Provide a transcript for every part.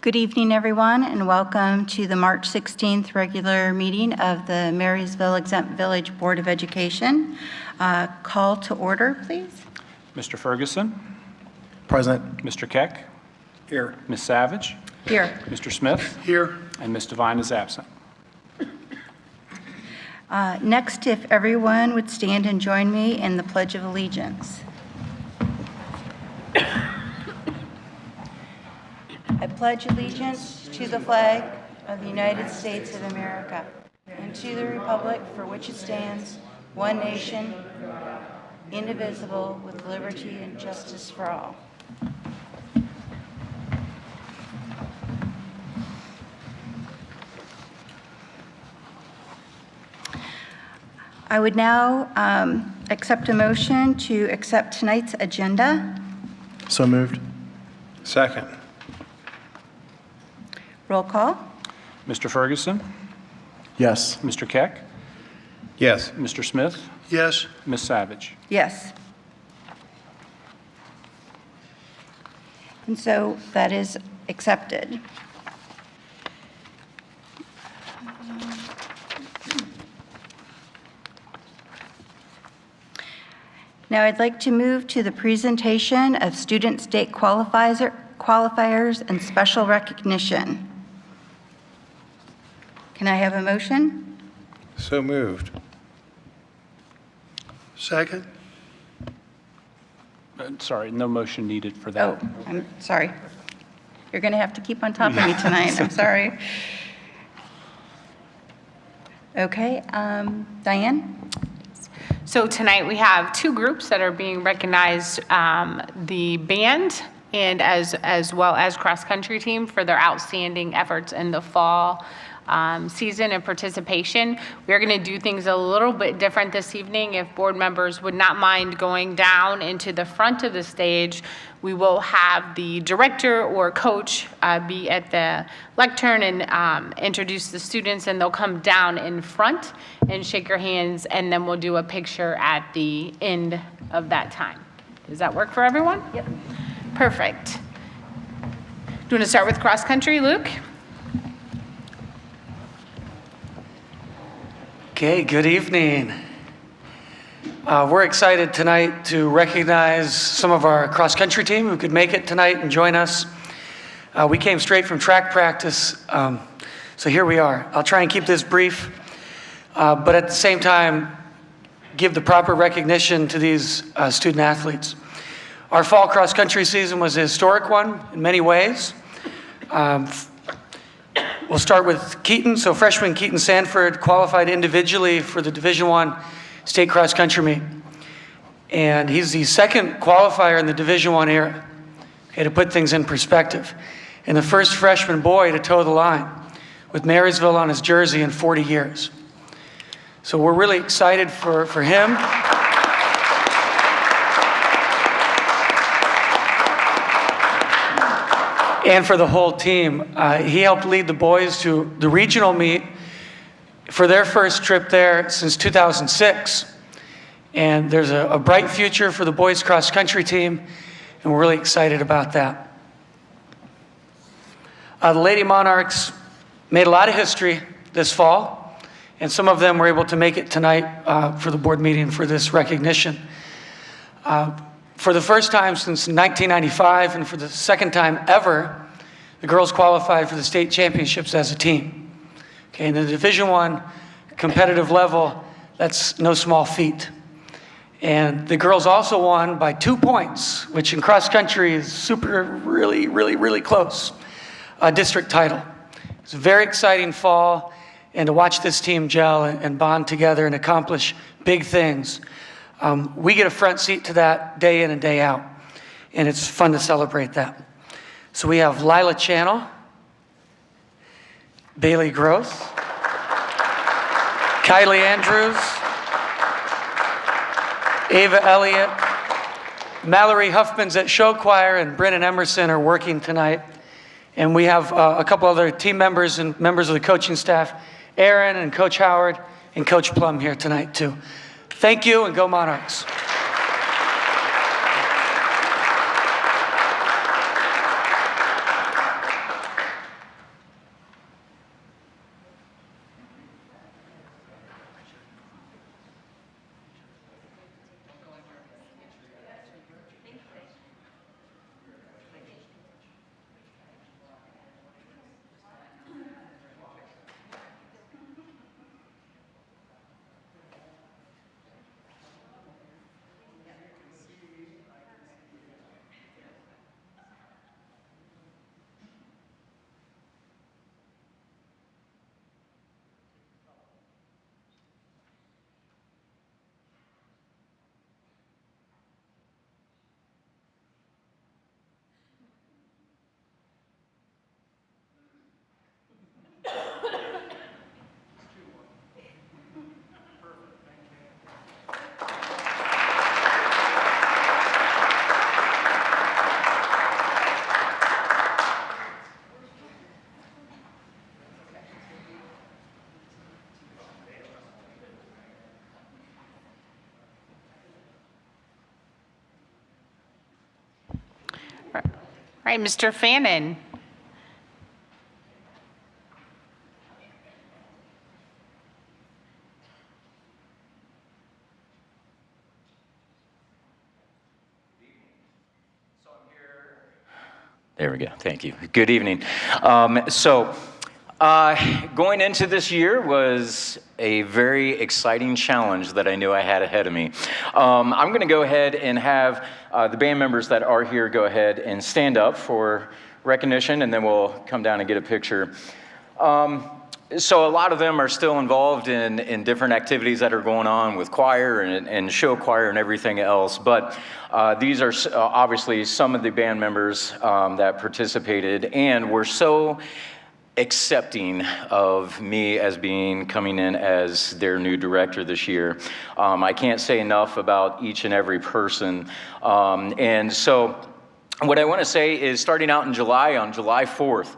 Good evening, everyone, and welcome to the March 16th regular meeting of the Marysville Exempt Village Board of Education. Call to order, please. Mr. Ferguson. Present. Mr. Keck. Here. Ms. Savage. Here. Mr. Smith. Here. And Ms. Devine is absent. Next, if everyone would stand and join me in the Pledge of Allegiance. I pledge allegiance to the flag of the United States of America and to the republic for which it stands, one nation, indivisible, with liberty and justice for all. I would now accept a motion to accept tonight's agenda. So moved. Second. Roll call. Mr. Ferguson. Yes. Mr. Keck. Yes. Mr. Smith. Yes. Ms. Savage. Yes. And so that is accepted. Now I'd like to move to the presentation of student state qualifiers and special recognition. Can I have a motion? So moved. Second. Sorry, no motion needed for that. Oh, I'm sorry. You're going to have to keep on top of me tonight. I'm sorry. Okay, Diane? So tonight we have two groups that are being recognized, the band and as well as cross-country team for their outstanding efforts in the fall season and participation. We're going to do things a little bit different this evening. If board members would not mind going down into the front of the stage, we will have the director or coach be at the lectern and introduce the students, and they'll come down in front and shake your hands, and then we'll do a picture at the end of that time. Does that work for everyone? Yep. Perfect. Do you want to start with cross country, Luke? Okay, good evening. We're excited tonight to recognize some of our cross-country team who could make it tonight and join us. We came straight from track practice, so here we are. I'll try and keep this brief, but at the same time, give the proper recognition to these student athletes. Our fall cross-country season was a historic one in many ways. We'll start with Keaton. So freshman Keaton Sanford qualified individually for the Division I state cross-country meet. And he's the second qualifier in the Division I era, okay, to put things in perspective. And the first freshman boy to toe the line with Marysville on his jersey in 40 years. So we're really excited for him. And for the whole team. He helped lead the boys to the regional meet for their first trip there since 2006. And there's a bright future for the boys cross-country team, and we're really excited about that. The Lady Monarchs made a lot of history this fall, and some of them were able to make it tonight for the board meeting for this recognition. For the first time since 1995, and for the second time ever, the girls qualified for the state championships as a team. Okay, in the Division I competitive level, that's no small feat. And the girls also won by 2 points, which in cross country is really close, a district title. It's a very exciting fall, and to watch this team gel and bond together and accomplish big things. We get a front seat to that day in and day out, and it's fun to celebrate that. So we have Lila Channel, Bailey Gross, Kylie Andrews, Ava Elliott, Mallory Huffman's at show choir, and Brennan Emerson are working tonight. And we have a couple other team members and members of the coaching staff, Aaron and Coach Howard and Coach Plum here tonight too. Thank you, and go Monarchs. All right, Mr. Fannin. There we go. Thank you. Good evening. Going into this year was a very exciting challenge that I knew I had ahead of me. I'm going to go ahead and have the band members that are here go ahead and stand up for recognition, and then we'll come down and get a picture. So a lot of them are still involved in different activities that are going on with choir and show choir and everything else. But these are obviously some of the band members that participated and were so accepting of me as coming in as their new director this year. I can't say enough about each and every person. And so what I want to say is starting out in July, on July 4th,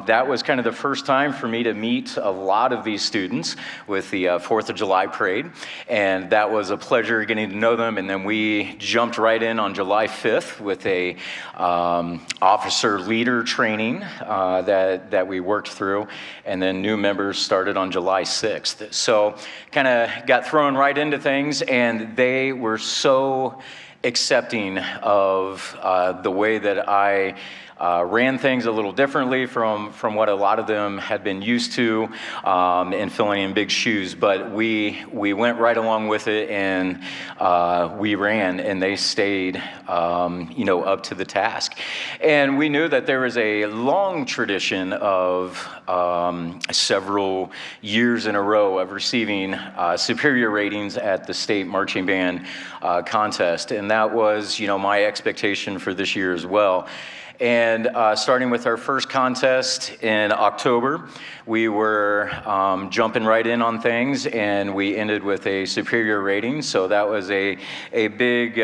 that was kind of the first time for me to meet a lot of these students with the 4th of July parade, and that was a pleasure getting to know them. And then we jumped right in on July 5th with a officer leader training that we worked through, and then new members started on July 6th. So kind of got thrown right into things, and they were so accepting of the way that I ran things a little differently from what a lot of them had been used to, and filling in big shoes. But we went right along with it, and we ran, and they stayed, up to the task. And we knew that there was a long tradition of several years in a row of receiving superior ratings at the state marching band contest, and that was, my expectation for this year as well. And starting with our first contest in October, we were jumping right in on things, and we ended with a superior rating. So that was a big,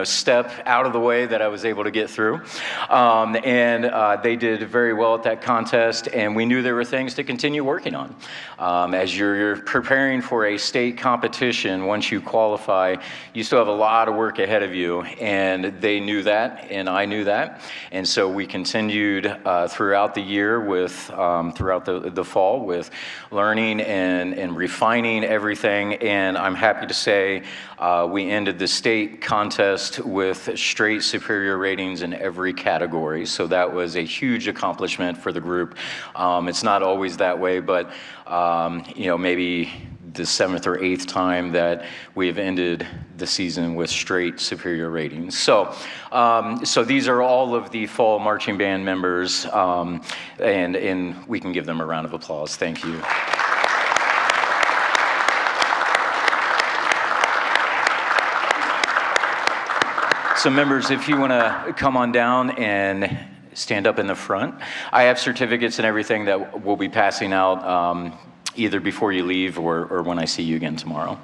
step out of the way that I was able to get through. And they did very well at that contest, and we knew there were things to continue working on. As you're preparing for a state competition, once you qualify, you still have a lot of work ahead of you, and they knew that, and I knew that. And so we continued throughout the year throughout the fall with learning and refining everything. And I'm happy to say we ended the state contest with straight superior ratings in every category. So that was a huge accomplishment for the group. It's not always that way, but maybe the 7th or 8th time that we have ended the season with straight superior ratings. So these are all of the fall marching band members, and we can give them a round of applause. Thank you. So members, if you want to come on down and stand up in the front. I have certificates and everything that we'll be passing out either before you leave or when I see you again tomorrow.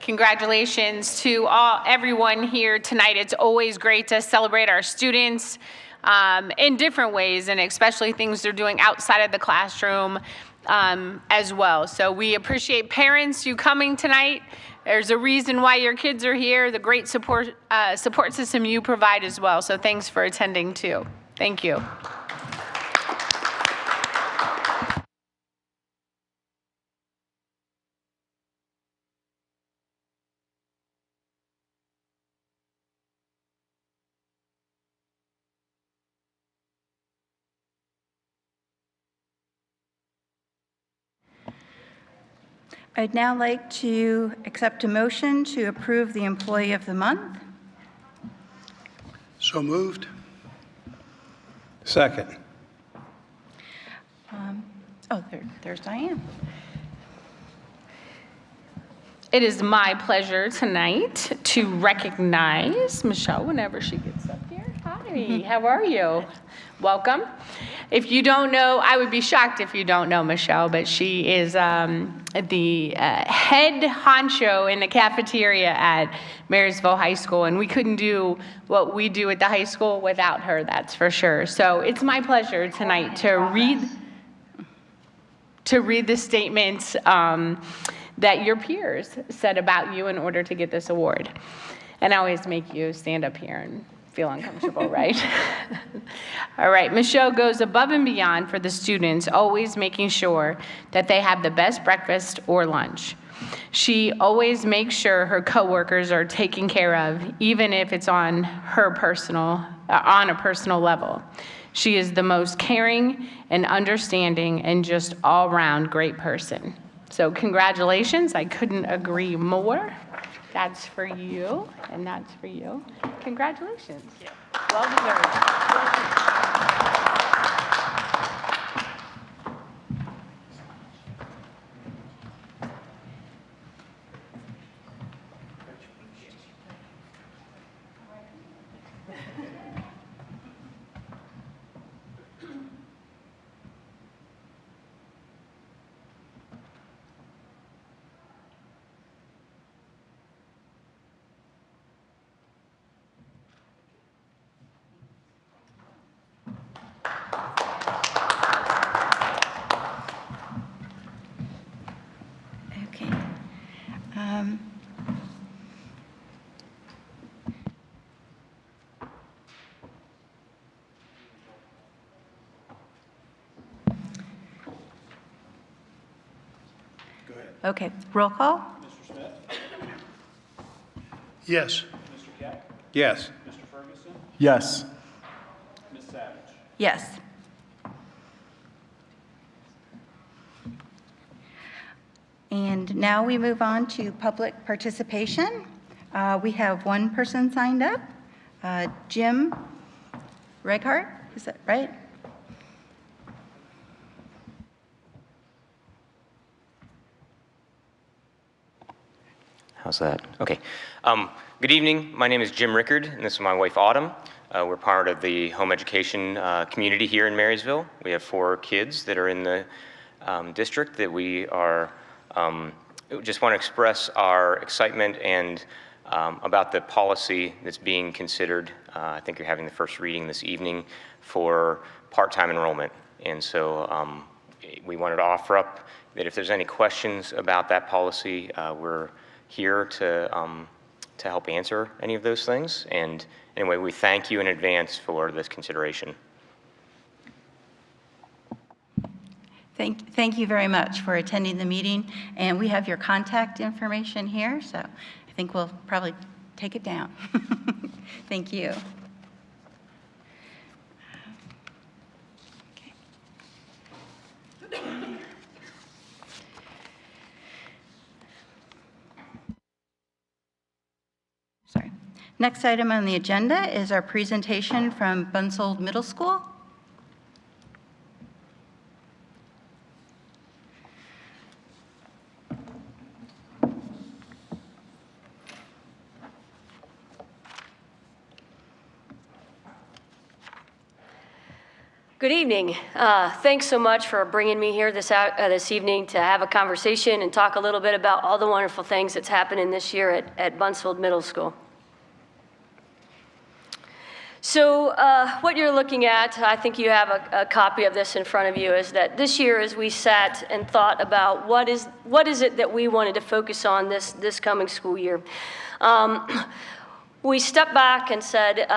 Congratulations to everyone here tonight. It's always great to celebrate our students in different ways, and especially things they're doing outside of the classroom as well. So we appreciate parents, you coming tonight. There's a reason why your kids are here, the great support system you provide as well. So thanks for attending too. Thank you. I'd now like to accept a motion to approve the Employee of the Month. So moved. Second. There's Diane. It is my pleasure tonight to recognize Michelle whenever she gets up here. Hi, how are you? Welcome. If you don't know, I would be shocked if you don't know Michelle, but she is the head honcho in the cafeteria at Marysville High School, and we couldn't do what we do at the high school without her, that's for sure. So it's my pleasure tonight to read the statements that your peers said about you in order to get this award. And I always make you stand up here and feel uncomfortable, right? All right, Michelle goes above and beyond for the students, always making sure that they have the best breakfast or lunch. She always makes sure her coworkers are taken care of, even if it's on a personal level. She is the most caring and understanding and just all-around great person. So congratulations, I couldn't agree more. That's for you, and that's for you. Congratulations. Well deserved. Okay. Okay, roll call? Mr. Smith? Yes. Mr. Keck? Yes. Mr. Ferguson? Yes. Ms. Savage? Yes. And now we move on to public participation. We have one person signed up, Jim Reghart, is that right? How's that? Okay. Good evening. My name is Jim Rickard, and this is my wife, Autumn. We're part of the home education community here in Marysville. We have 4 kids that are in the district that we are, just want to express our excitement and about the policy that's being considered. I think you're having the first reading this evening for part-time enrollment. And so we wanted to offer up that if there's any questions about that policy, we're here to help answer any of those things. And anyway, we thank you in advance for this consideration. Thank you very much for attending the meeting. And we have your contact information here, so I think we'll probably take it down. Thank you. Sorry. Next item on the agenda is our presentation from Bunsold Middle School. Good evening. Thanks so much for bringing me here this evening to have a conversation and talk a little bit about all the wonderful things that's happening this year at Buncefield Middle School. So what you're looking at, I think you have a copy of this in front of you, is that this year as we sat and thought about what is it that we wanted to focus on this coming school year. We stepped back and said,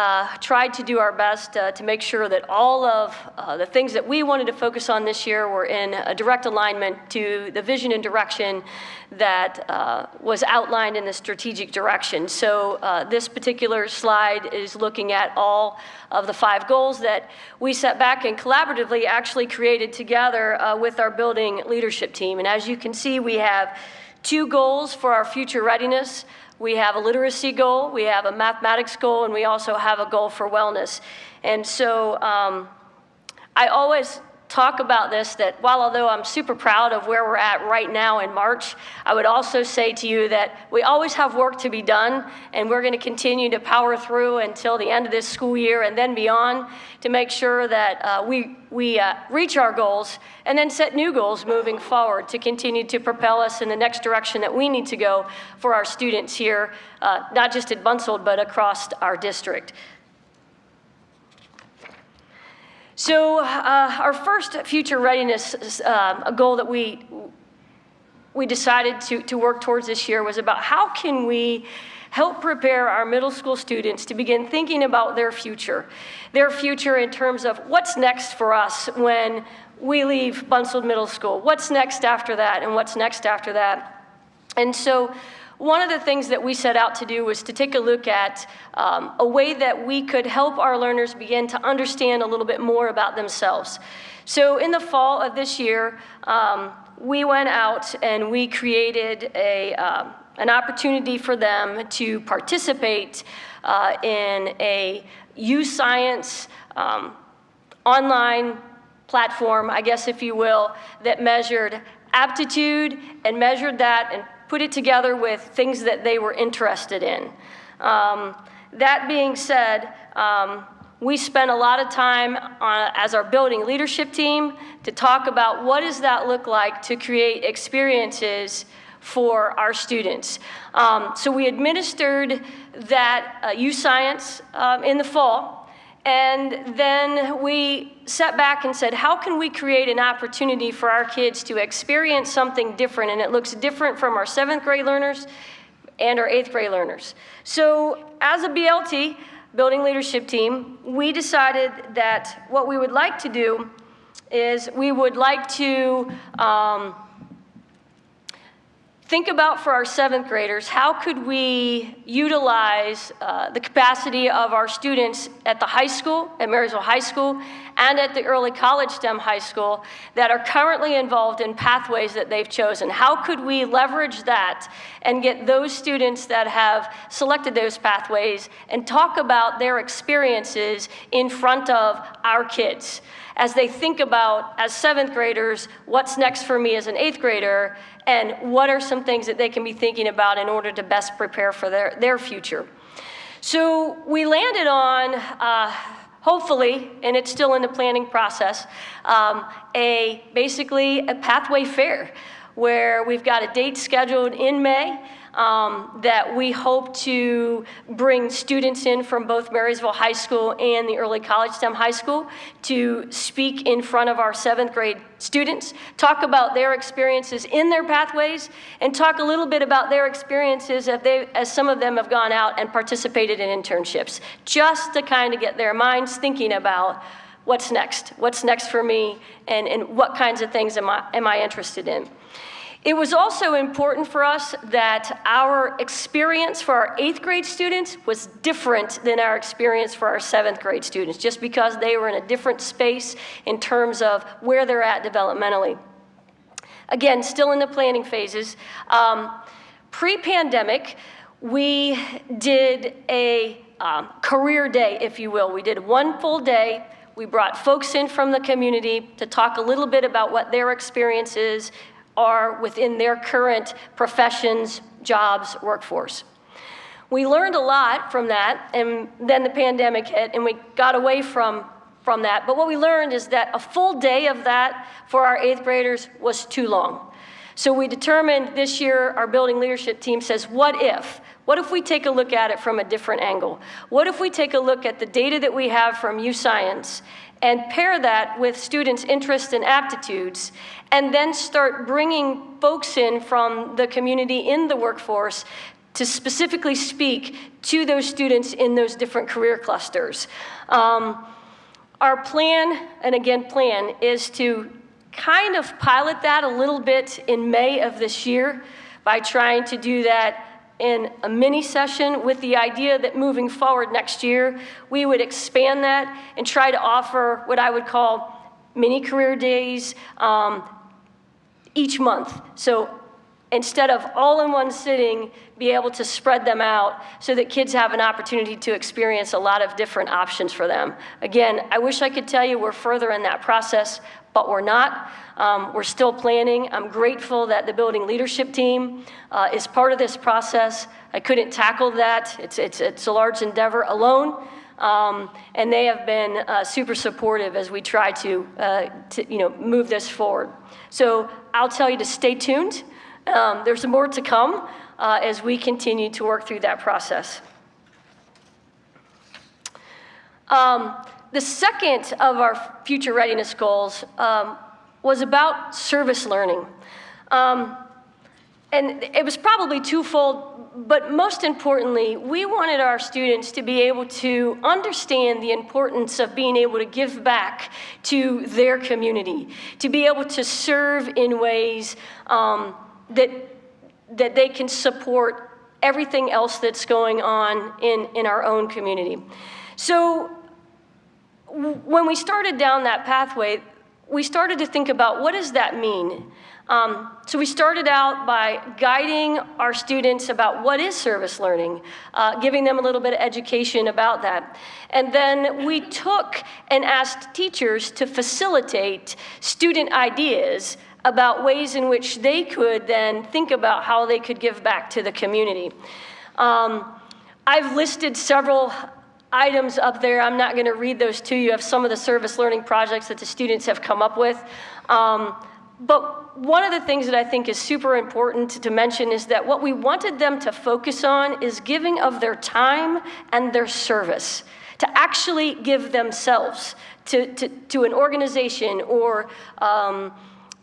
tried to do our best to make sure that all of the things that we wanted to focus on this year were in a direct alignment to the vision and direction that was outlined in the strategic direction. So this particular slide is looking at all of the 5 goals that we set back and collaboratively actually created together with our building leadership team. And as you can see, we have 2 goals for our future readiness. We have a literacy goal, we have a mathematics goal, and we also have a goal for wellness. And so I always talk about this, that although I'm super proud of where we're at right now in March, I would also say to you that we always have work to be done, and we're going to continue to power through until the end of this school year and then beyond to make sure that we reach our goals and then set new goals moving forward to continue to propel us in the next direction that we need to go for our students here, not just at Buncefield, but across our district. So our first future readiness goal that we decided to work towards this year was about how can we help prepare our middle school students to begin thinking about their future in terms of what's next for us when we leave Buncefield Middle School, what's next after that, and what's next after that. And so one of the things that we set out to do was to take a look at a way that we could help our learners begin to understand a little bit more about themselves. So in the fall of this year, we went out and we created an opportunity for them to participate in a youth science online platform, I guess if you will, that measured aptitude and measured that and put it together with things that they were interested in. That being said, we spent a lot of time as our building leadership team to talk about what does that look like to create experiences for our students. So we administered that youth science in the fall, and then we sat back and said, how can we create an opportunity for our kids to experience something different? And it looks different from our 7th grade learners and our 8th grade learners. So as a BLT, building leadership team, we decided that what we would like to do is we would like to think about for our 7th graders, how could we utilize the capacity of our students at the high school, at Marysville High School, and at the early college STEM high school that are currently involved in pathways that they've chosen. How could we leverage that and get those students that have selected those pathways and talk about their experiences in front of our kids as they think about, as 7th graders, what's next for me as an 8th grader, and what are some things that they can be thinking about in order to best prepare for their future. So we landed on, hopefully, and it's still in the planning process, basically a pathway fair where we've got a date scheduled in May that we hope to bring students in from both Marysville High School and the early college STEM high school to speak in front of our 7th grade students, talk about their experiences in their pathways, and talk a little bit about their experiences as some of them have gone out and participated in internships, just to kind of get their minds thinking about what's next for me, and what kinds of things am I interested in. It was also important for us that our experience for our 8th grade students was different than our experience for our 7th grade students, just because they were in a different space in terms of where they're at developmentally. Again, still in the planning phases. Pre-pandemic, we did a career day, if you will. We did one full day. We brought folks in from the community to talk a little bit about what their experiences are within their current professions, jobs, workforce. We learned a lot from that, and then the pandemic hit, and we got away from from that. But what we learned is that a full day of that for our 8th graders was too long. So we determined this year, our building leadership team says, what if? What if we take a look at it from a different angle? What if we take a look at the data that we have from U-Science and pair that with students' interests and aptitudes, and then start bringing folks in from the community in the workforce to specifically speak to those students in those different career clusters. Our plan, and again plan, is to kind of pilot that a little bit in May of this year by trying to do that in a mini session with the idea that moving forward next year, we would expand that and try to offer what I would call mini career days each month. So instead of all in one sitting, be able to spread them out so that kids have an opportunity to experience a lot of different options for them. Again, I wish I could tell you we're further in that process, but we're not. We're still planning. I'm grateful that the building leadership team is part of this process. I couldn't tackle that. It's a large endeavor alone. And they have been super supportive as we try to move this forward. So I'll tell you to stay tuned. There's more to come as we continue to work through that process. The second of our future readiness goals was about service learning. And it was probably twofold, but most importantly, we wanted our students to be able to understand the importance of being able to give back to their community, to be able to serve in ways that they can support everything else that's going on in our own community. So when we started down that pathway, we started to think about what does that mean? So we started out by guiding our students about what is service learning, giving them a little bit of education about that. And then we took and asked teachers to facilitate student ideas about ways in which they could then think about how they could give back to the community. I've listed several items up there. I'm not going to read those to you of some of the service learning projects that the students have come up with. But one of the things that I think is super important to mention is that what we wanted them to focus on is giving of their time and their service, to actually give themselves to an organization or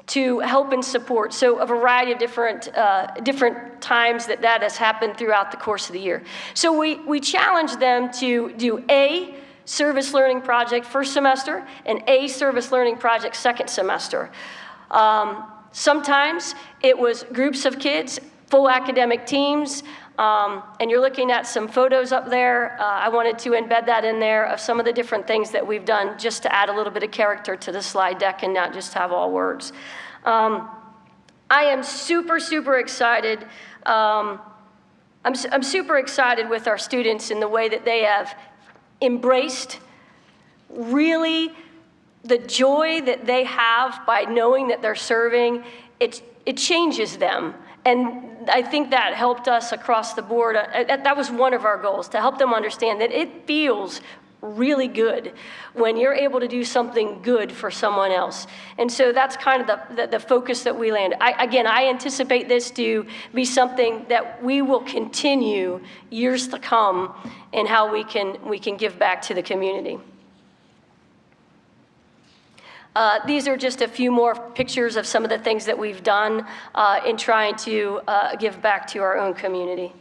to help and support. So a variety of different times that has happened throughout the course of the year. So we challenged them to do a service learning project first semester and a service learning project second semester. Sometimes it was groups of kids, full academic teams, and you're looking at some photos up there. I wanted to embed that in there of some of the different things that we've done just to add a little bit of character to the slide deck and not just have all words. I am super, super excited. I'm super excited with our students in the way that they have embraced really the joy that they have by knowing that they're serving. It changes them. And I think that helped us across the board. That was one of our goals, to help them understand that it feels really good when you're able to do something good for someone else. And so that's kind of the focus that we land. I anticipate this to be something that we will continue years to come in how we can give back to the community. These are just a few more pictures of some of the things that we've done in trying to give back to our own community.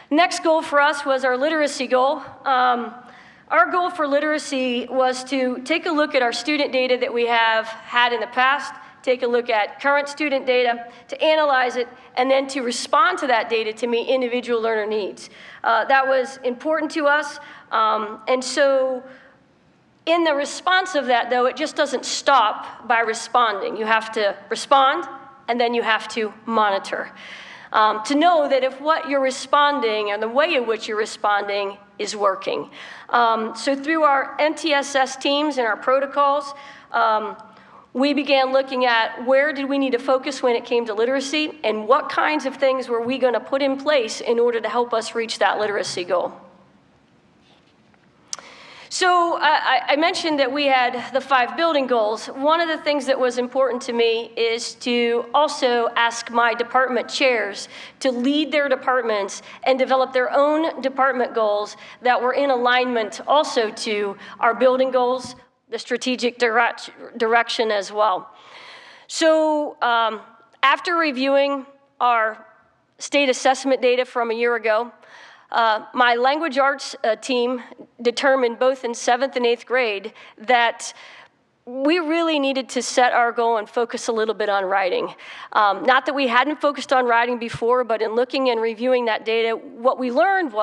Next goal for us was our literacy goal. Our goal for literacy was to take a look at our student data that we have had in the past, take a look at current student data, to analyze it, and then to respond to that data to meet individual learner needs. That was important to us, and so in the response of that, though, it just doesn't stop by responding. You have to respond, and then you have to monitor. To know that if what you're responding and the way in which you're responding is working. So through our MTSS teams and our protocols, we began looking at where did we need to focus when it came to literacy, and what kinds of things were we going to put in place in order to help us reach that literacy goal. So I mentioned that we had the 5 building goals. One of the things that was important to me is to also ask my department chairs to lead their departments and develop their own department goals that were in alignment also to our building goals, the strategic direction as well. So after reviewing our state assessment data from a year ago, my language arts team determined both in 7th and 8th grade that we really needed to set our goal and focus a little bit on writing. Not that we hadn't focused on writing before, but in looking and reviewing that data, what we learned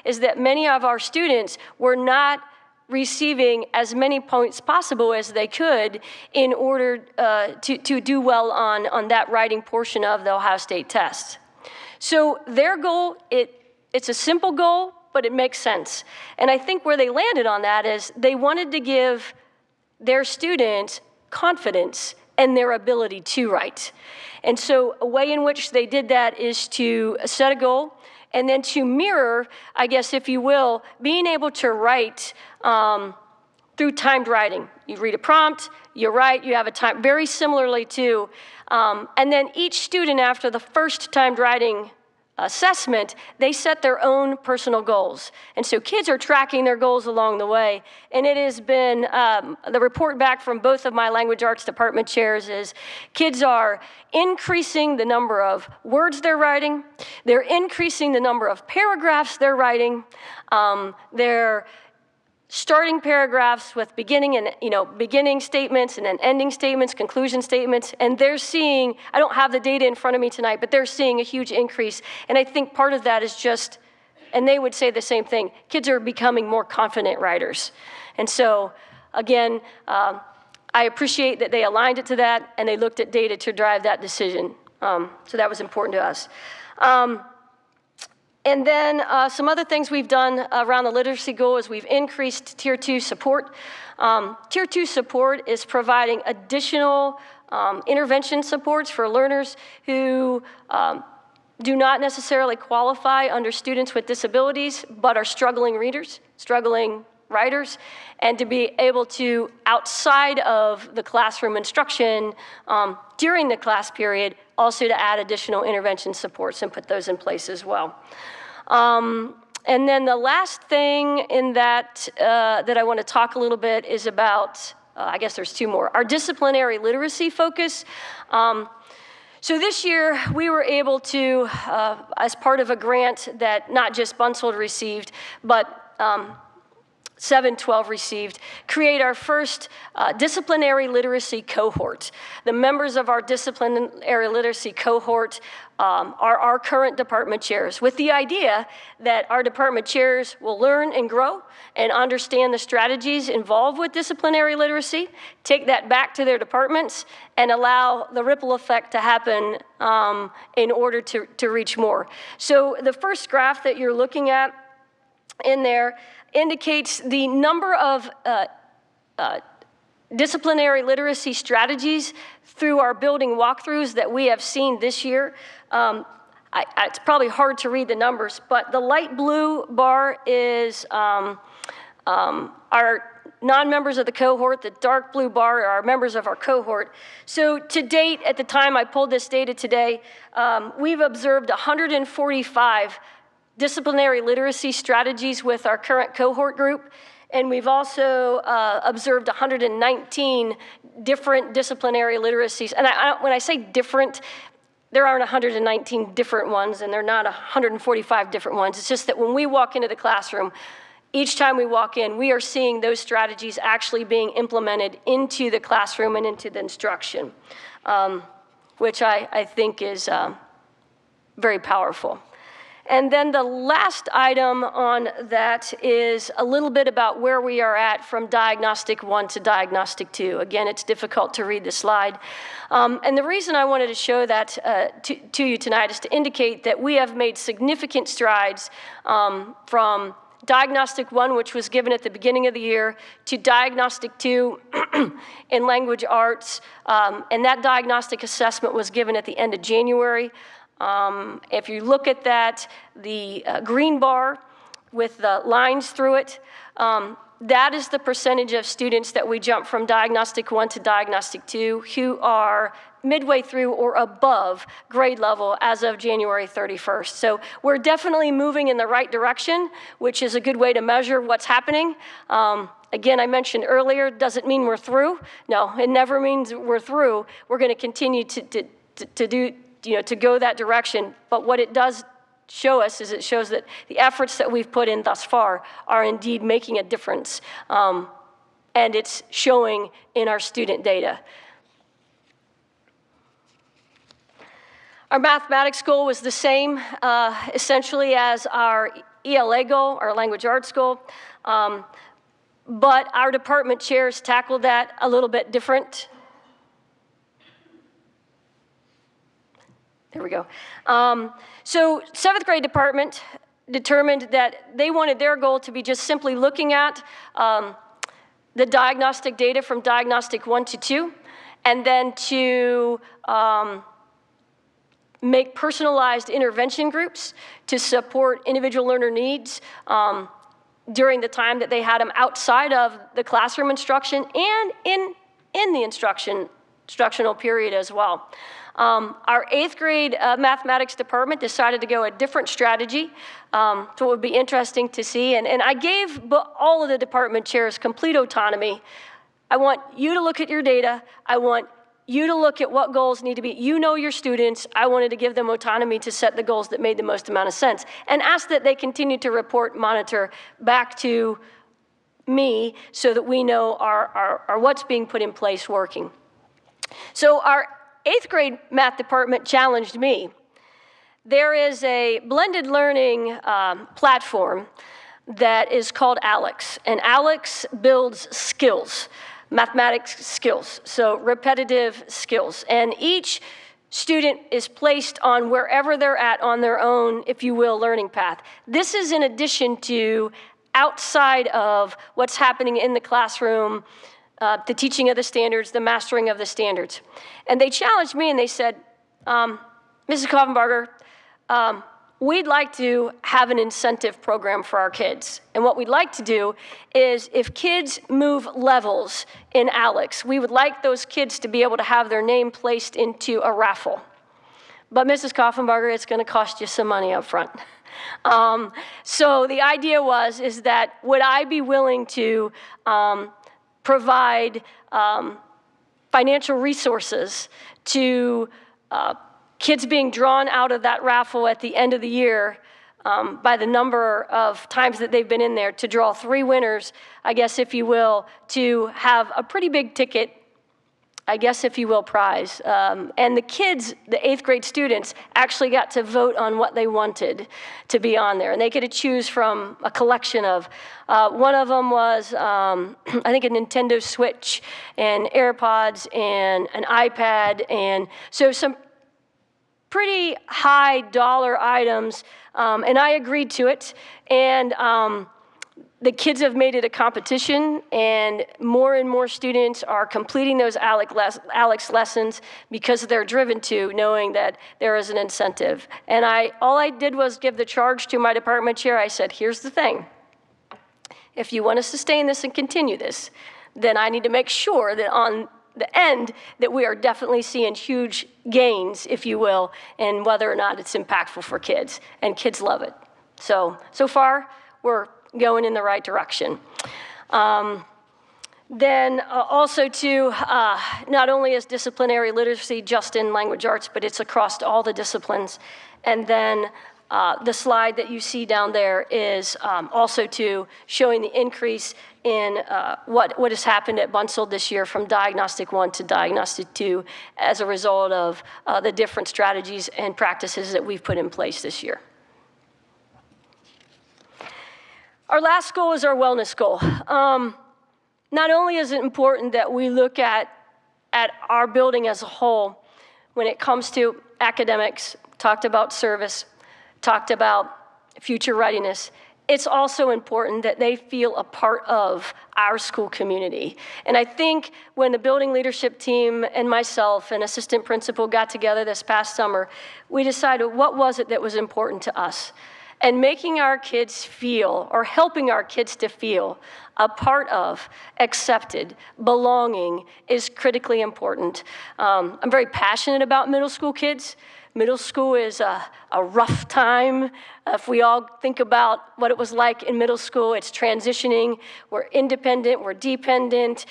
is that many of our students were not receiving as many points possible as they could in order to do well on that writing portion of the Ohio State test. So their goal, it's a simple goal, but it makes sense. And I think where they landed on that is they wanted to give their students confidence in their ability to write. And so a way in which they did that is to set a goal and then to mirror, I guess, if you will, being able to write through timed writing. You read a prompt, you write, you have a time, very similarly to, and then each student after the first timed writing assessment, they set their own personal goals. And so kids are tracking their goals along the way. And it has been, the report back from both of my language arts department chairs is kids are increasing the number of words they're writing. They're increasing the number of paragraphs they're writing. They're starting paragraphs with beginning statements and then ending statements, conclusion statements, and they're seeing, I don't have the data in front of me tonight, but they're seeing a huge increase. And I think part of that is just, and they would say the same thing, kids are becoming more confident writers. And so, again, I appreciate that they aligned it to that and they looked at data to drive that decision. So that was important to us. And then some other things we've done around the literacy goal is we've increased Tier 2 support. Tier 2 support is providing additional intervention supports for learners who do not necessarily qualify under students with disabilities, but are struggling readers, struggling writers, and to be able to, outside of the classroom instruction, during the class period, also to add additional intervention supports and put those in place as well. And then the last thing in that that I want to talk a little bit is about, I guess there's 2 more, our disciplinary literacy focus. So this year we were able to, as part of a grant that not just Bunsold received, but 712 received, create our first disciplinary literacy cohort. The members of our disciplinary literacy cohort are our current department chairs, with the idea that our department chairs will learn and grow and understand the strategies involved with disciplinary literacy, take that back to their departments, and allow the ripple effect to happen in order to reach more. So the first graph that you're looking at in there indicates the number of disciplinary literacy strategies through our building walkthroughs that we have seen this year. It's probably hard to read the numbers, but the light blue bar is our non-members of the cohort. The dark blue bar are our members of our cohort. So to date, at the time I pulled this data today, we've observed 145 disciplinary literacy strategies with our current cohort group, and we've also observed 119 different disciplinary literacies. And when I say different, there aren't 119 different ones, and there are not 145 different ones. It's just that when we walk into the classroom, each time we walk in, we are seeing those strategies actually being implemented into the classroom and into the instruction, which I think is very powerful. And then the last item on that is a little bit about where we are at from Diagnostic 1 to Diagnostic 2. Again, it's difficult to read the slide. And the reason I wanted to show that to you tonight is to indicate that we have made significant strides from Diagnostic 1, which was given at the beginning of the year, to Diagnostic 2 in language arts. And that diagnostic assessment was given at the end of January. If you look at that, the green bar with the lines through it, that is the percentage of students that we jump from Diagnostic 1 to Diagnostic 2 who are midway through or above grade level as of January 31st. So we're definitely moving in the right direction, which is a good way to measure what's happening. Again, I mentioned earlier, doesn't mean we're through. No, it never means we're through. We're going to continue to go that direction. But what it does show us is it shows that the efforts that we've put in thus far are indeed making a difference. And it's showing in our student data. Our mathematics goal was the same, essentially, as our ELA goal, our language arts goal. But our department chairs tackled that a little bit different. There we go. So 7th grade department determined that they wanted their goal to be just simply looking at the diagnostic data from Diagnostic 1 to 2, and then to make personalized intervention groups to support individual learner needs during the time that they had them outside of the classroom instruction and in the instructional period as well. Our 8th grade mathematics department decided to go a different strategy, so it would be interesting to see. And I gave all of the department chairs complete autonomy. I want you to look at your data. I want you to look at what goals need to be. You know your students. I wanted to give them autonomy to set the goals that made the most amount of sense, and ask that they continue to report, monitor back to me so that we know our what's being put in place working. So our 8th grade math department challenged me. There is a blended learning platform that is called ALEX, and ALEX builds skills. Mathematics skills, so repetitive skills. And each student is placed on wherever they're at on their own, if you will, learning path. This is in addition to outside of what's happening in the classroom, the teaching of the standards, the mastering of the standards. And they challenged me and they said, Mrs. Koffenbarger, we'd like to have an incentive program for our kids. And what we'd like to do is if kids move levels in ALEX, we would like those kids to be able to have their name placed into a raffle. But Mrs. Koffenbarger, it's going to cost you some money up front. So the idea is that would I be willing to provide financial resources to kids being drawn out of that raffle at the end of the year by the number of times that they've been in there, to draw 3 winners, I guess, if you will, to have a pretty big ticket, I guess, if you will, prize. And the kids, the 8th grade students, actually got to vote on what they wanted to be on there. And they get to choose from a collection of, one of them was, I think, a Nintendo Switch and AirPods and an iPad. And so some pretty high dollar items, and I agreed to it. And the kids have made it a competition, and more students are completing those ALEX lessons because they're driven to knowing that there is an incentive. And all I did was give the charge to my department chair. I said, here's the thing. If you want to sustain this and continue this, then I need to make sure that on the end that we are definitely seeing huge gains, if you will, in whether or not it's impactful for kids. And kids love it. So far, we're going in the right direction. Then also too, not only is disciplinary literacy just in language arts, but it's across all the disciplines. And then the slide that you see down there is also too showing the increase in what has happened at Bunseled this year from Diagnostic 1 to Diagnostic 2 as a result of the different strategies and practices that we've put in place this year. Our last goal is our wellness goal. Not only is it important that we look at our building as a whole when it comes to academics, talked about service, talked about future readiness, it's also important that they feel a part of our school community. And I think when the building leadership team and myself and assistant principal got together this past summer, we decided what was it that was important to us. and making our kids feel, or helping our kids to feel, a part of, accepted, belonging is critically important. I'm very passionate about middle school kids. Middle school is a rough time. If we all think about what it was like in middle school, it's transitioning. We're independent, we're dependent,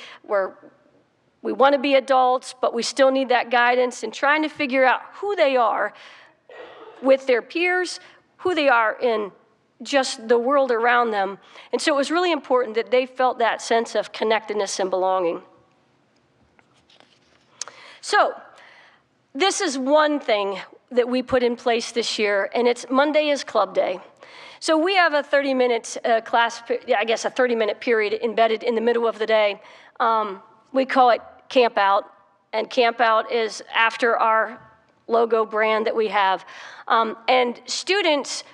we want to be adults, but we still need that guidance, and trying to figure out who they are with their peers, who they are in just the world around them. And so it was really important that they felt that sense of connectedness and belonging. So this is one thing that we put in place this year, and it's Monday is Club Day. So we have a 30-minute a 30-minute period embedded in the middle of the day. We call it Camp Out, and Camp Out is after our logo brand that we have. And students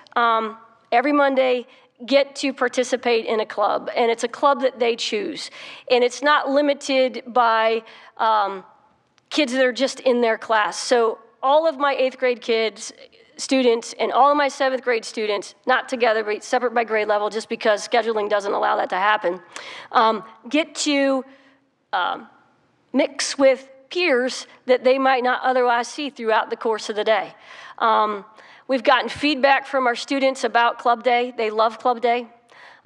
every Monday get to participate in a club, and it's a club that they choose. And it's not limited by kids that are just in their class. So all of my 8th grade students and all of my 7th grade students, not together, but separate by grade level, just because scheduling doesn't allow that to happen, get to mix with peers that they might not otherwise see throughout the course of the day. We've gotten feedback from our students about Club Day. They love Club Day.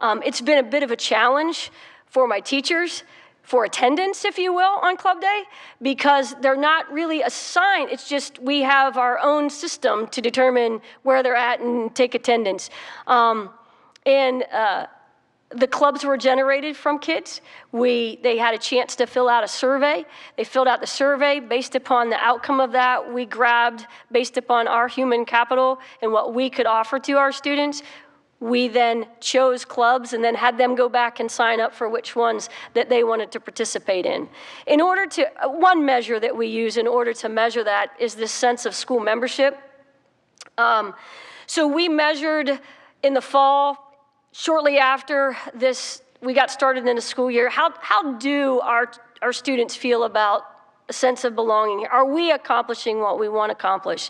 It's been a bit of a challenge for my teachers, for attendance, if you will, on Club Day, because they're not really assigned. It's just we have our own system to determine where they're at and take attendance. The clubs were generated from kids. They had a chance to fill out a survey. They filled out the survey. Based upon the outcome of that, we grabbed, based upon our human capital and what we could offer to our students, we then chose clubs and then had them go back and sign up for which ones that they wanted to participate in. One measure that we use in order to measure that is this sense of school membership. So we measured in the fall, shortly after we got started in the school year, how do our students feel about a sense of belonging? Are we accomplishing what we want to accomplish?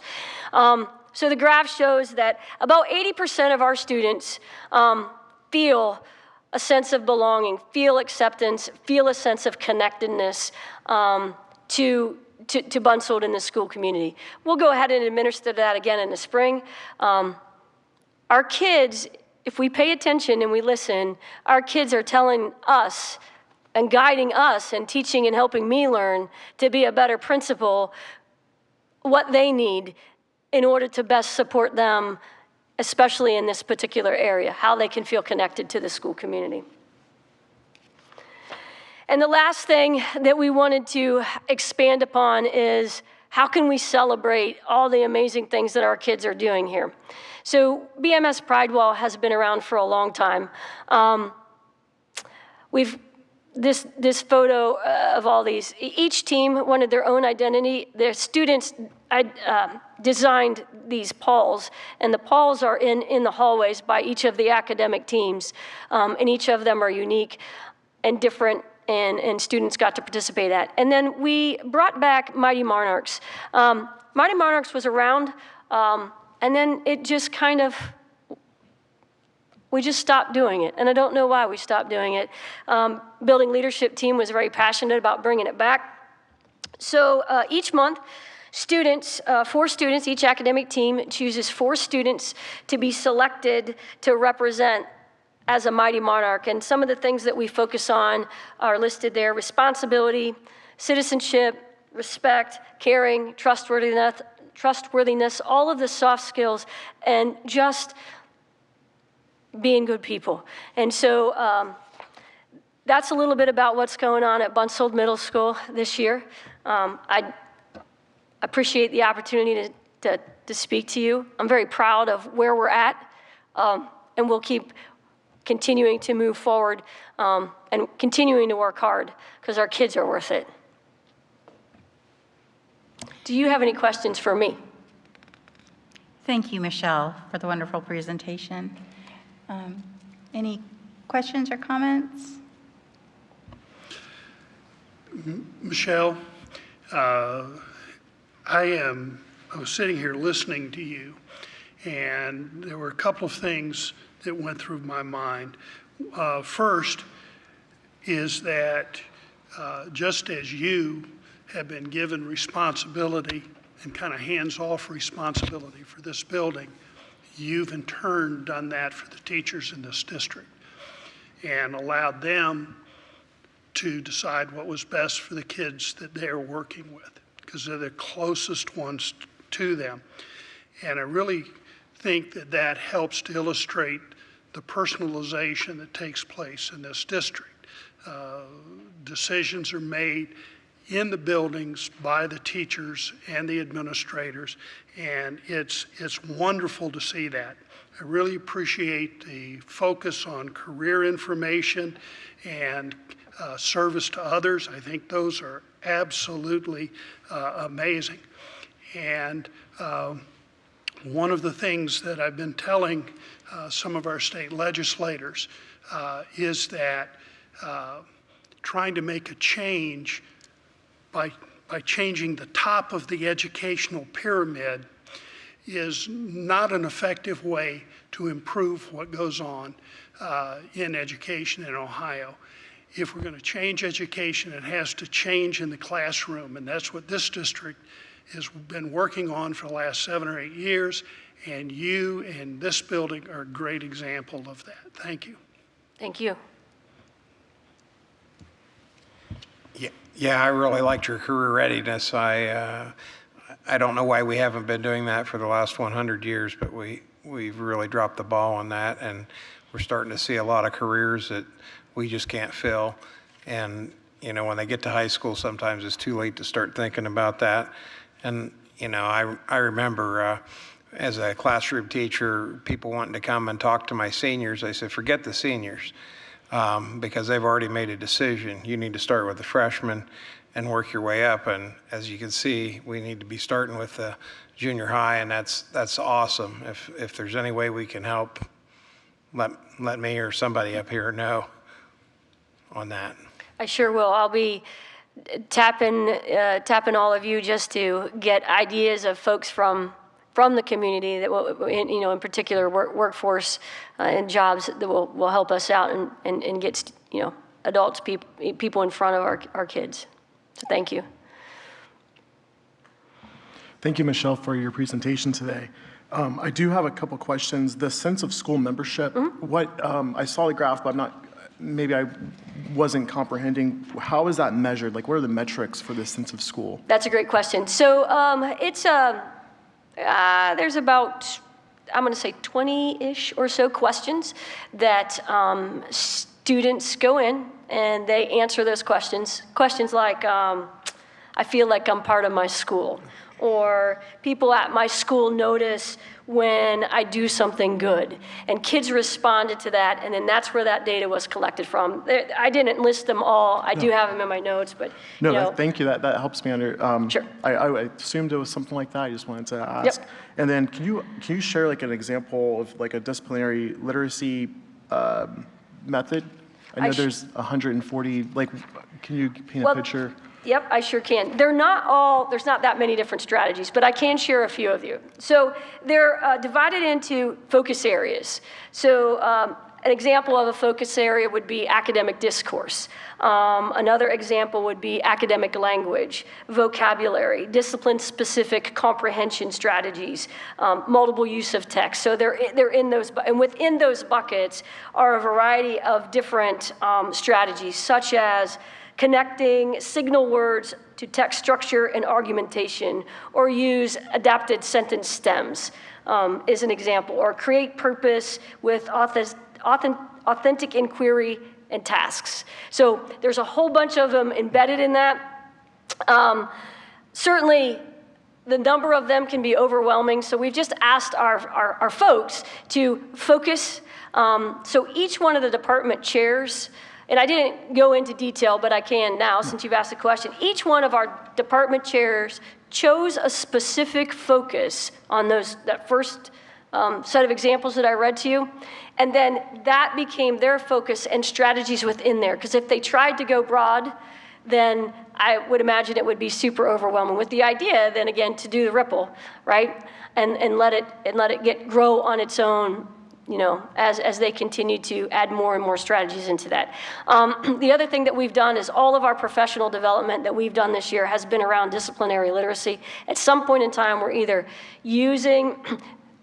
So the graph shows that about 80% of our students feel a sense of belonging, feel acceptance, feel a sense of connectedness to Bunsold in the school community. We'll go ahead and administer that again in the spring. Our kids, if we pay attention and we listen, our kids are telling us and guiding us and teaching and helping me learn to be a better principal, what they need in order to best support them, especially in this particular area, how they can feel connected to the school community. And the last thing that we wanted to expand upon is how can we celebrate all the amazing things that our kids are doing here? So BMS Pride Wall has been around for a long time. This photo of all these, each team wanted their own identity. Their students designed these pawls, and the pawls are in the hallways by each of the academic teams, and each of them are unique and different, and students got to participate at. And then we brought back Mighty Monarchs. Mighty Monarchs was around, and then it just kind of, we just stopped doing it, and I don't know why we stopped doing it. Building leadership team was very passionate about bringing it back. So each month, students, 4 students, each academic team chooses 4 students to be selected to represent as a Mighty Monarch. And some of the things that we focus on are listed there: responsibility, citizenship, respect, caring, trustworthiness, all of the soft skills, and just being good people. And so that's a little bit about what's going on at Bunsold Middle School this year. I appreciate the opportunity to speak to you. I'm very proud of where we're at, and we'll keep continuing to move forward and continuing to work hard because our kids are worth it. Do you have any questions for me? Thank you, Michelle, for the wonderful presentation. Any questions or comments? Michelle, I was sitting here listening to you, And there were a couple of things that went through my mind. First is that just as you have been given responsibility and kind of hands-off responsibility for this building, you've in turn done that for the teachers in this district and allowed them to decide what was best for the kids that they're working with, because they're the closest ones to them. And I really think that that helps to illustrate the personalization that takes place in this district. Decisions are made in the buildings by the teachers and the administrators, and it's wonderful to see that. I really appreciate the focus on career information and service to others. I think those are absolutely amazing. And one of the things that I've been telling some of our state legislators is that trying to make a change by changing the top of the educational pyramid is not an effective way to improve what goes on in education in Ohio. If we're going to change education, it has to change in the classroom, and that's what this district has been working on for the last 7 or 8 years, and you and this building are a great example of that. Thank you. Thank you. Yeah, I really liked your career readiness. I don't know why we haven't been doing that for the last 100 years, but we've really dropped the ball on that, and we're starting to see a lot of careers that we just can't fill. And, you know, when they get to high school, sometimes it's too late to start thinking about that. And, you know, I remember as a classroom teacher, people wanting to come and talk to my seniors. I said, forget the seniors. Because they've already made a decision. You need to start with the freshmen and work your way up. And as you can see, we need to be starting with the junior high, and that's awesome. If there's any way we can help, let me or somebody up here know on that. I sure will. I'll be tapping all of you just to get ideas of folks from the community that will, you know, in particular workforce and jobs that will help us out and get, you know, adults, people in front of our kids. So thank you. Thank you, Michelle, for your presentation today. I do have a couple questions. The sense of school membership, what I saw the graph, but maybe I wasn't comprehending. How is that measured? Like, what are the metrics for this sense of school? That's a great question. So it's there's about, I'm going to say 20-ish or so questions that students go in and they answer those questions. Questions like, I feel like I'm part of my school, or people at my school notice when I do something good. And kids responded to that, and then that's where that data was collected from. I didn't list them all. I do have them in my notes, but no, you know. thank you. That helps me under. Sure. I assumed it was something like that. I just wanted to ask. Yep. And then can you share like an example of like a disciplinary literacy method? I know there's 140. Like, can you paint a picture? Yep, I sure can. There's not that many different strategies, but I can share a few of you. So they're divided into focus areas. So an example of a focus area would be academic discourse. Another example would be academic language, vocabulary, discipline-specific comprehension strategies, multiple use of text. So they're in those, and within those buckets are a variety of different strategies, such as connecting signal words to text structure and argumentation, or use adapted sentence stems is an example, or create purpose with authentic inquiry and tasks. So there's a whole bunch of them embedded in that. Certainly, the number of them can be overwhelming, so we've just asked our folks to focus. So each one of the department chairs, and I didn't go into detail, but I can now since you've asked the question. Each one of our department chairs chose a specific focus on that first set of examples that I read to you, and then that became their focus and strategies within there. Because if they tried to go broad, then I would imagine it would be super overwhelming. With the idea, then again, to do the ripple, right, and let it grow on its own, you know, as they continue to add more and more strategies into that. The other thing that we've done is all of our professional development that we've done this year has been around disciplinary literacy. At some point in time, we're either using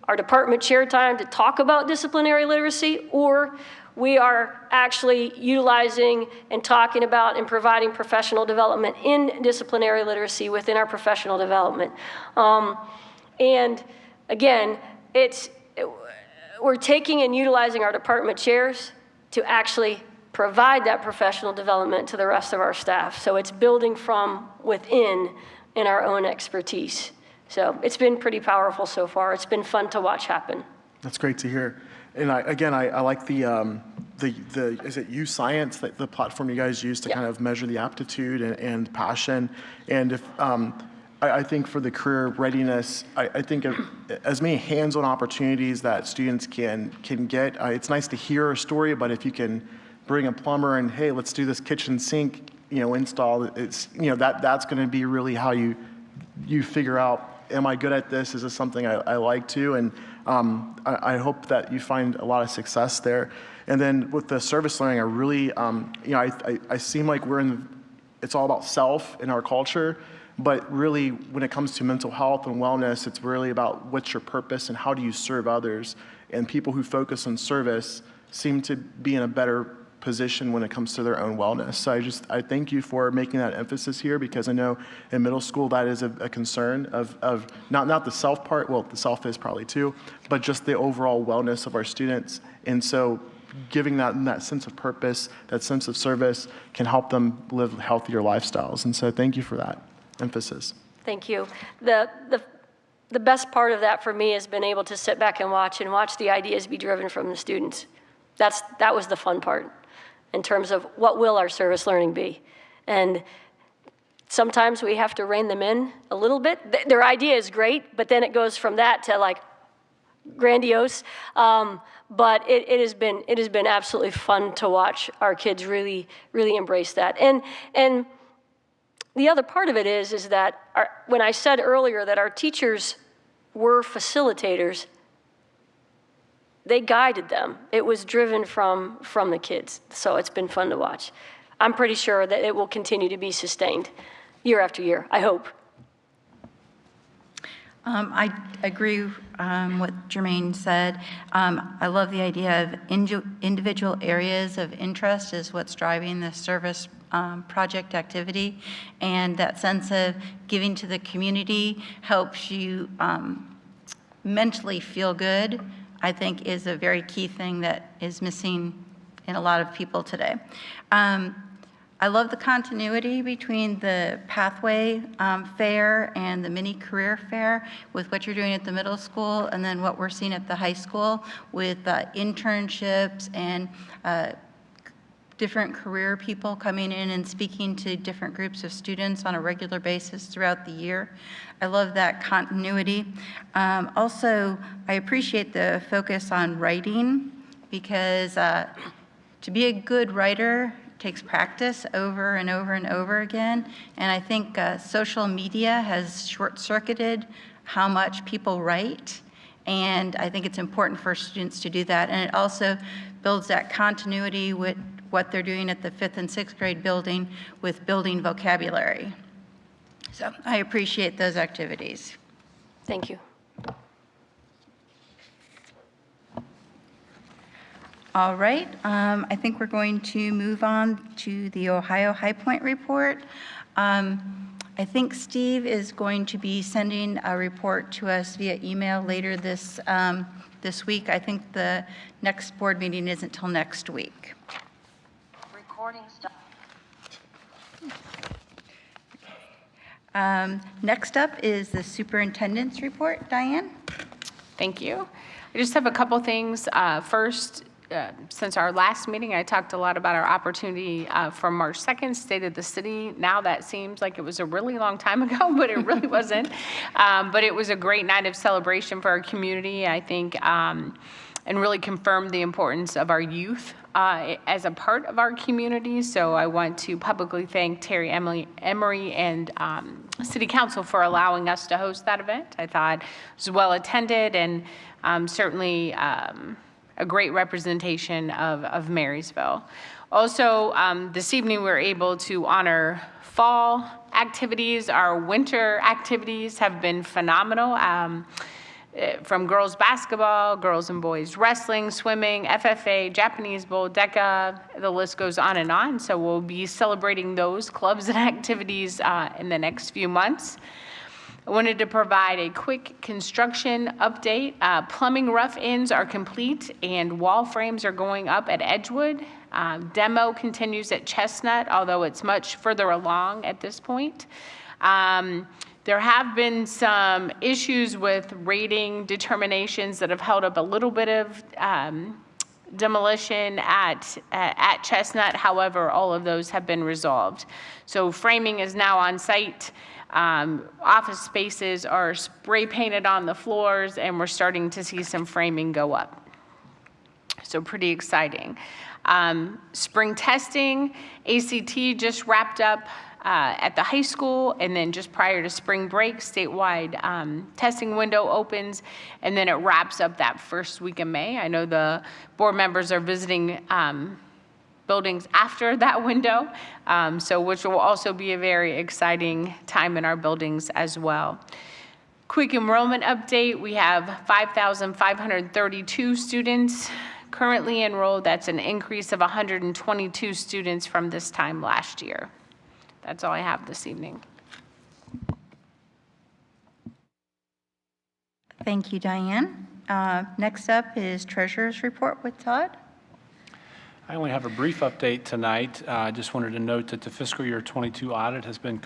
our department chair time to talk about disciplinary literacy, or we are actually utilizing and talking about and providing professional development in disciplinary literacy within our professional development. And again, we're taking and utilizing our department chairs to actually provide that professional development to the rest of our staff. So it's building from within in our own expertise. So it's been pretty powerful so far. It's been fun to watch happen. That's great to hear. And I like the is it U-Science, the platform you guys use to kind of measure the aptitude and passion. And if I think for the career readiness, I think of as many hands-on opportunities that students can get. It's nice to hear a story, but if you can bring a plumber and, hey, let's do this kitchen sink, you know, install, it's, you know, that's going to be really how you figure out, am I good at this? Is this something I like to? And I hope that you find a lot of success there. And then with the service learning, I really, you know, I seem like it's all about self in our culture, but really when it comes to mental health and wellness, it's really about what's your purpose and how do you serve others. And people who focus on service seem to be in a better position when it comes to their own wellness. So I thank you for making that emphasis here, because I know in middle school that is a concern of not the self part, well, the self is probably too, but just the overall wellness of our students. And so giving that sense of purpose, that sense of service can help them live healthier lifestyles. And so thank you for that emphasis. Thank you. The best part of that for me has been able to sit back and watch the ideas be driven from the students. That was the fun part in terms of what will our service learning be. And sometimes we have to rein them in a little bit. Their idea is great, but then it goes from that to like grandiose. But it has been absolutely fun to watch our kids really, really embrace that. And the other part of it is that when I said earlier that our teachers were facilitators, they guided them. It was driven from the kids. So it's been fun to watch. I'm pretty sure that it will continue to be sustained year after year, I hope. I agree what Jermaine said. I love the idea of individual areas of interest is what's driving the service project activity, and that sense of giving to the community helps you mentally feel good, I think is a very key thing that is missing in a lot of people today. I love the continuity between the pathway fair and the mini career fair with what you're doing at the middle school and then what we're seeing at the high school with internships and different career people coming in and speaking to different groups of students on a regular basis throughout the year. I love that continuity. Also, I appreciate the focus on writing because to be a good writer takes practice over and over and over again. And I think social media has short-circuited how much people write. And I think it's important for students to do that. And it also builds that continuity with what they're doing at the 5th and 6th grade building with building vocabulary. So I appreciate those activities. Thank you. All right, I think we're going to move on to the Ohio High Point report. I think Steve is going to be sending a report to us via email later this week. I think the next board meeting isn't until next week. Recording stop. Next up is the superintendent's report. Diane? Thank you. I just have a couple things. First, since our last meeting, I talked a lot about our opportunity for March 2nd, State of the City. Now that seems like it was a really long time ago, but it really wasn't. But it was a great night of celebration for our community. I think and really confirmed the importance of our youth as a part of our community. So I want to publicly thank Terry Emery and City Council for allowing us to host that event. I thought it was well attended and certainly a great representation of Marysville. Also, this evening we were able to honor fall activities. Our winter activities have been phenomenal. From girls basketball, girls and boys wrestling, swimming, FFA, Japanese bowl, DECA, the list goes on and on. So we'll be celebrating those clubs and activities in the next few months. I wanted to provide a quick construction update. Plumbing rough ends are complete and wall frames are going up at Edgewood. Demo continues at Chestnut, although it's much further along at this point. There have been some issues with rating determinations that have held up a little bit of demolition at Chestnut. However, all of those have been resolved. So framing is now on site. Office spaces are spray painted on the floors, and we're starting to see some framing go up. So pretty exciting. Spring testing, ACT just wrapped up at the high school, and then just prior to spring break, statewide testing window opens, and then it wraps up that first week of May. I know the board members are visiting buildings after that window, so which will also be a very exciting time in our buildings as well. Quick enrollment update, we have 5,532 students currently enrolled. That's an increase of 122 students from this time last year. That's all I have this evening. Thank you, Diane. Next up is Treasurer's Report with Todd. I only have a brief update tonight. I just wanted to note that the fiscal year 22 audit has been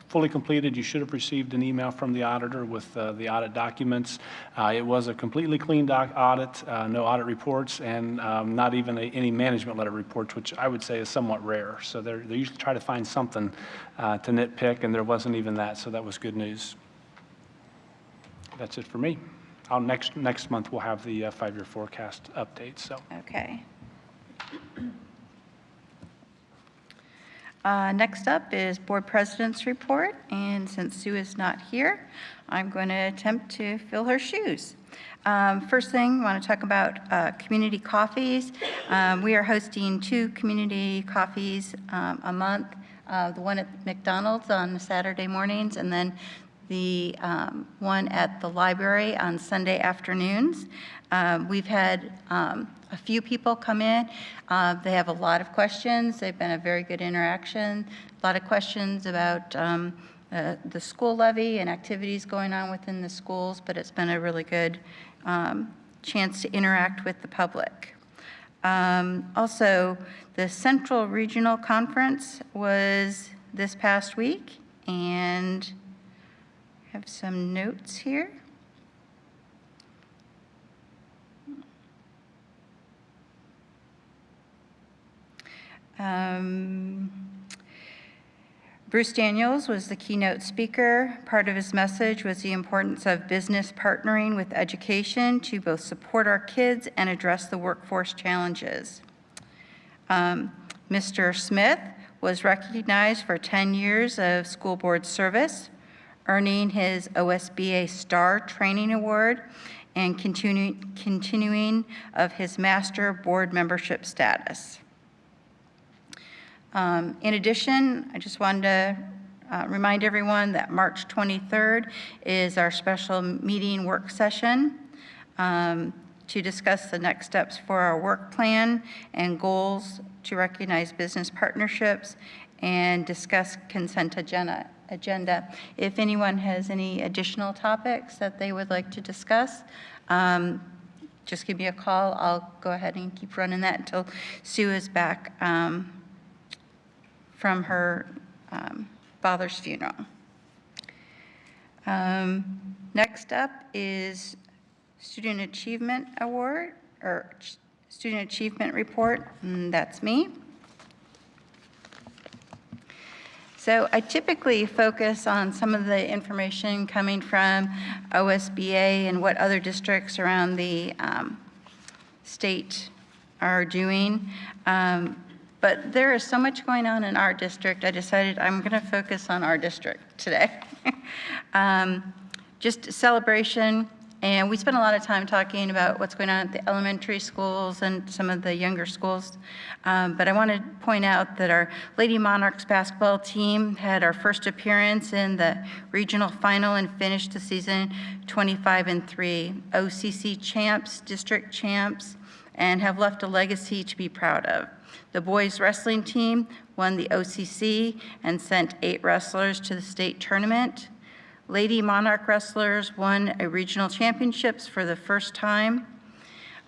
fully completed. You should have received an email from the auditor with the audit documents. It was a completely clean audit, no audit reports, and not even any management letter reports, which I would say is somewhat rare. So they usually try to find something to nitpick, and there wasn't even that, so that was good news. That's it for me. Next month we'll have the 5-year forecast update. So. Okay. Next up is Board President's Report, and since Sue is not here, I'm going to attempt to fill her shoes. First thing, I want to talk about community coffees. We are hosting 2 community coffees a month, the one at McDonald's on Saturday mornings, and then the one at the library on Sunday afternoons. We've had a few people come in. They have a lot of questions. They've been a very good interaction. A lot of questions about the school levy and activities going on within the schools, but it's been a really good chance to interact with the public. Also, the Central Regional Conference was this past week, and I have some notes here. Bruce Daniels was the keynote speaker. Part of his message was the importance of business partnering with education to both support our kids and address the workforce challenges. Mr. Smith was recognized for 10 years of school board service, earning his OSBA Star Training Award and continuing of his master board membership status. In addition, I just wanted to remind everyone that March 23rd is our special meeting work session to discuss the next steps for our work plan and goals to recognize business partnerships and discuss consent agenda. If anyone has any additional topics that they would like to discuss, just give me a call. I'll go ahead and keep running that until Sue is back from her father's funeral. Next up is Student Achievement Award, or Student Achievement Report, and that's me. So I typically focus on some of the information coming from OSBA and what other districts around the state are doing. But there is so much going on in our district, I decided I'm going to focus on our district today. Just a celebration, and we spent a lot of time talking about what's going on at the elementary schools and some of the younger schools. But I want to point out that our Lady Monarchs basketball team had our first appearance in the regional final and finished the season 25-3. OCC champs, district champs, and have left a legacy to be proud of. The boys wrestling team won the OCC and sent 8 wrestlers to the state tournament. Lady Monarch wrestlers won a regional championships for the first time.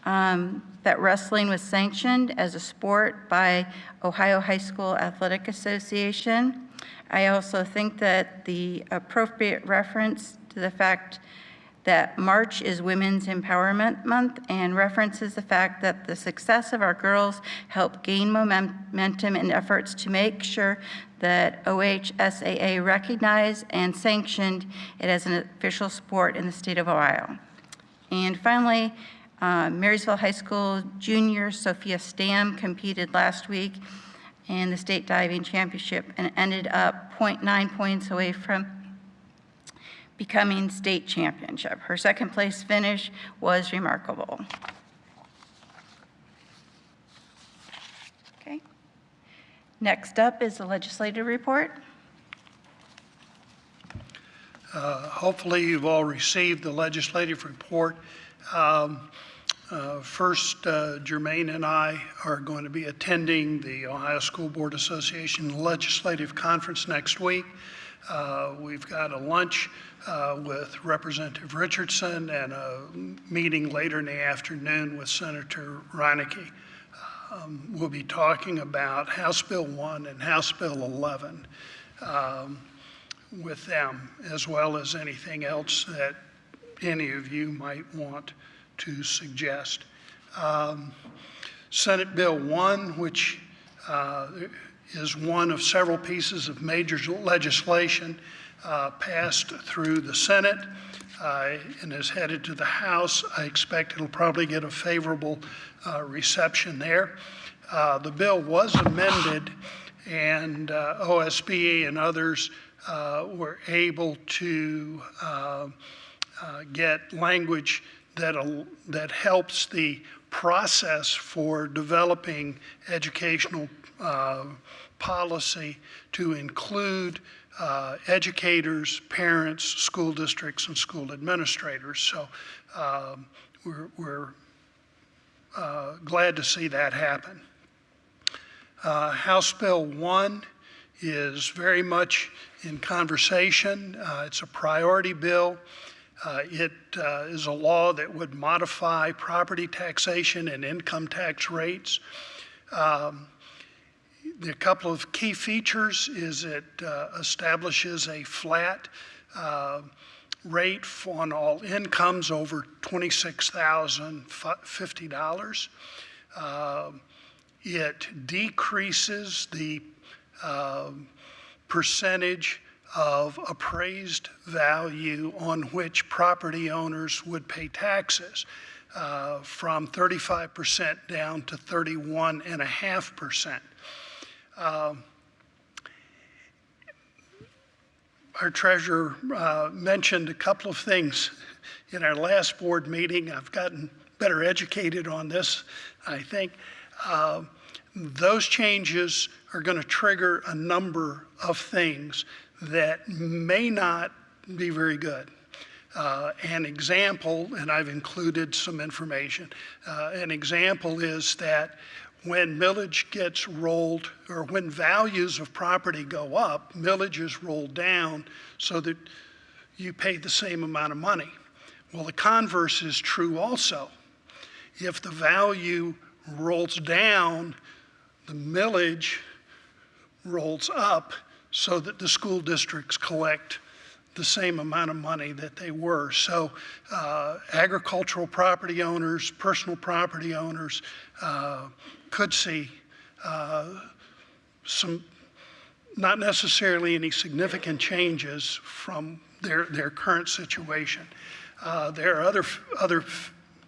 That wrestling was sanctioned as a sport by Ohio High School Athletic Association. I also think that the appropriate reference to the fact that March is Women's Empowerment Month and references the fact that the success of our girls help gain momentum in efforts to make sure that OHSAA recognized and sanctioned it as an official sport in the state of Ohio. And finally, Marysville High School junior Sophia Stam competed last week in the state diving championship and ended up 0.9 points away from becoming state championship. Her second place finish was remarkable. Okay. Next up is the legislative report. Hopefully you've all received the legislative report. First, Jermaine and I are going to be attending the Ohio School Board Association Legislative Conference next week. We've got a lunch with Representative Richardson and a meeting later in the afternoon with Senator Reineke. We'll be talking about House Bill 1 and House Bill 11 with them, as well as anything else that any of you might want to suggest. Senate Bill 1, which is one of several pieces of major legislation passed through the Senate and is headed to the House. I expect it'll probably get a favorable reception there. The bill was amended, and OSBA and others were able to get language that helps the process for developing educational policy to include educators, parents, school districts, and school administrators. So we're glad to see that happen. House Bill 1 is very much in conversation. It's a priority bill. It is a law that would modify property taxation and income tax rates. The couple of key features is it establishes a flat rate on all incomes over $26,050. It decreases the percentage of appraised value on which property owners would pay taxes from 35% down to 31.5%. Our treasurer mentioned a couple of things in our last board meeting. I've gotten better educated on this, I think. Those changes are going to trigger a number of things that may not be very good. An example, and I've included some information, an example is that when millage gets rolled, or when values of property go up, millage is rolled down so that you pay the same amount of money. Well, the converse is true also. If the value rolls down, the millage rolls up so that the school districts collect the same amount of money that they were. So agricultural property owners, personal property owners could see some, not necessarily any significant changes from their current situation. There are other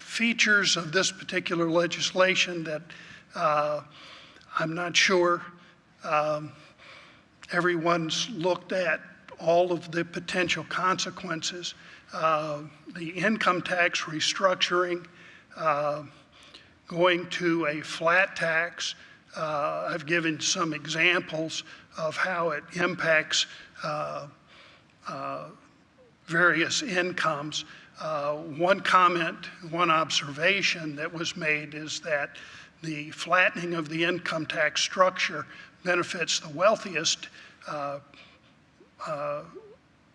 features of this particular legislation that I'm not sure everyone's looked at all of the potential consequences. The income tax restructuring, going to a flat tax. I've given some examples of how it impacts various incomes. One comment, one observation that was made is that the flattening of the income tax structure benefits the wealthiest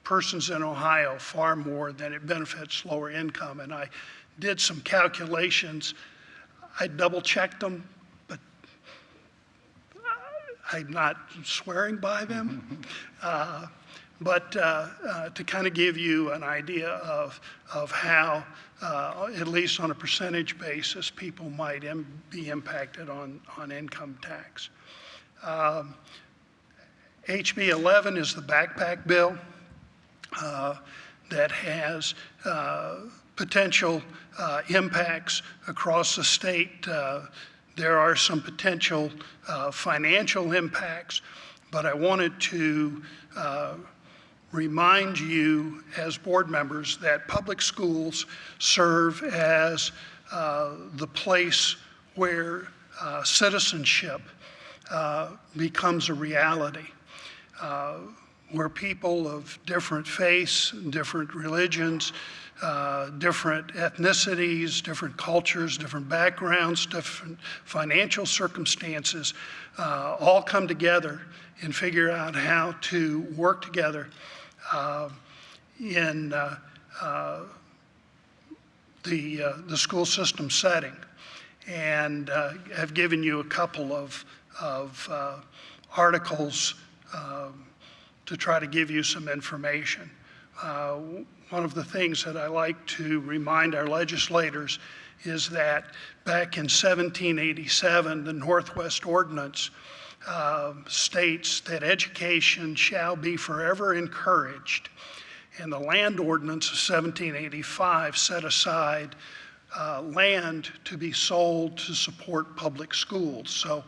persons in Ohio far more than it benefits lower income. And I did some calculations. I double-checked them, but I'm not swearing by them. But to kind of give you an idea of how, at least on a percentage basis, people might be impacted on income tax. HB 11 is the backpack bill that has potential impacts across the state. There are some potential financial impacts, but I wanted to remind you as board members that public schools serve as the place where citizenship becomes a reality, where people of different faiths, different religions, different ethnicities, different cultures, different backgrounds, different financial circumstances, all come together and figure out how to work together in the school system setting. And I've given you a couple of articles to try to give you some information. One of the things that I like to remind our legislators is that back in 1787, the Northwest Ordinance states that education shall be forever encouraged. And the Land Ordinance of 1785 set aside land to be sold to support public schools. So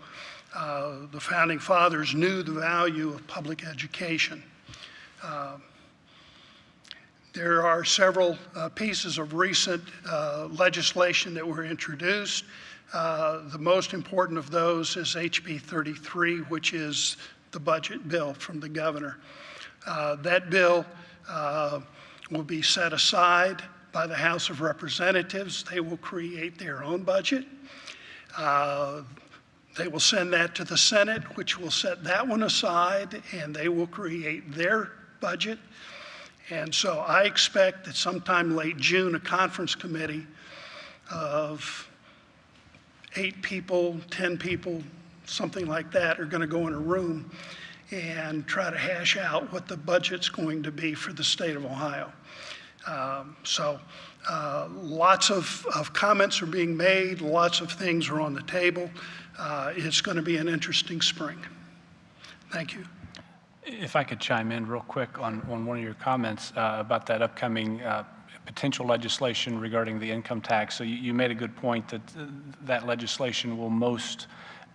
the Founding Fathers knew the value of public education. There are several pieces of recent legislation that were introduced. The most important of those is HB 33, which is the budget bill from the governor. That bill will be set aside by the House of Representatives. They will create their own budget. They will send that to the Senate, which will set that one aside, and they will create their budget. And so I expect that sometime late June, a conference committee of 8 people, 10 people, something like that, are going to go in a room and try to hash out what the budget's going to be for the state of Ohio. Lots of comments are being made, lots of things are on the table. It's going to be an interesting spring. Thank you. If I could chime in real quick on one of your comments about that upcoming potential legislation regarding the income tax. So you made a good point that that legislation will most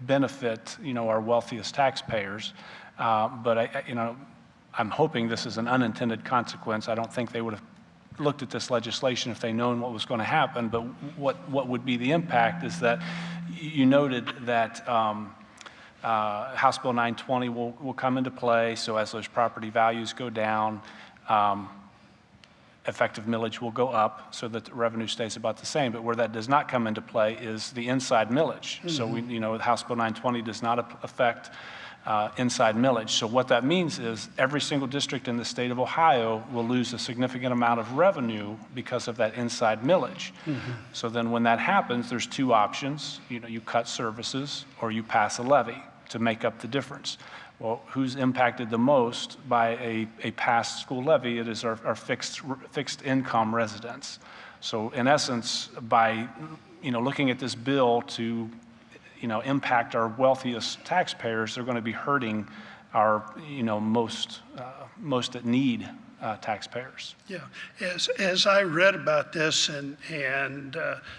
benefit, our wealthiest taxpayers. But I'm hoping this is an unintended consequence. I don't think they would have looked at this legislation if they known what was going to happen. But what would be the impact is that you noted that House Bill 920 will come into play. So as those property values go down, effective millage will go up so that the revenue stays about the same. But where that does not come into play is the inside millage. Mm-hmm. So House Bill 920 does not affect inside millage. So what that means is every single district in the state of Ohio will lose a significant amount of revenue because of that inside millage. Mm-hmm. So then when that happens, there's two options. You cut services or you pass a levy to make up the difference. Well, who's impacted the most by a passed school levy? It is our fixed income residents. So in essence, by looking at this bill to impact our wealthiest taxpayers, they're going to be hurting our, most that need taxpayers. Yeah, as I read about this and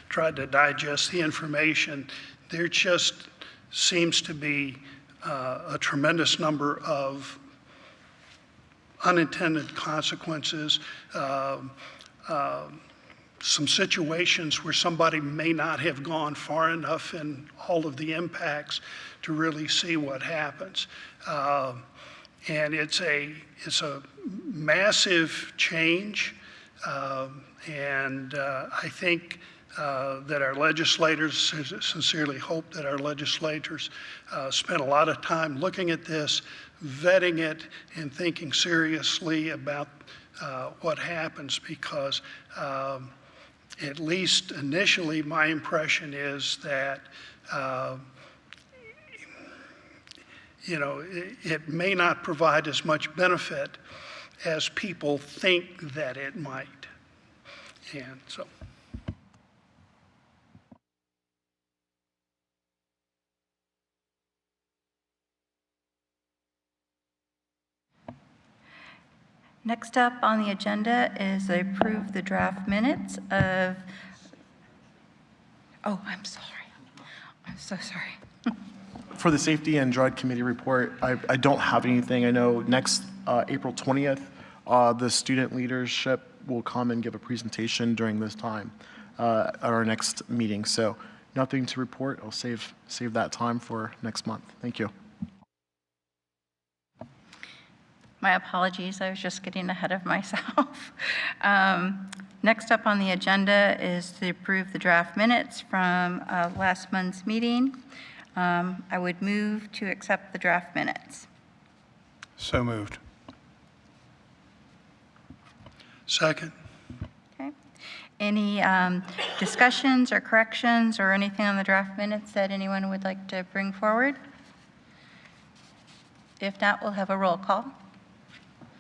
tried to digest the information, there just seems to be a tremendous number of unintended consequences, some situations where somebody may not have gone far enough in all of the impacts to really see what happens. And it's a massive change, and I think that our legislators, sincerely hope that our legislators spent a lot of time looking at this, vetting it, and thinking seriously about what happens, because at least initially my impression is that it may not provide as much benefit as people think that it might. And so. Next up on the agenda is approve the draft minutes of, oh, I'm sorry. I'm so sorry. For the Safety and Drug Committee report, I don't have anything. I know next April 20th, the student leadership will come and give a presentation during this time at our next meeting. So nothing to report. I'll save that time for next month. Thank you. My apologies, I was just getting ahead of myself. Next up on the agenda is to approve the draft minutes from last month's meeting. I would move to accept the draft minutes. So moved. Second. Okay. Any discussions or corrections or anything on the draft minutes that anyone would like to bring forward? If not, we'll have a roll call.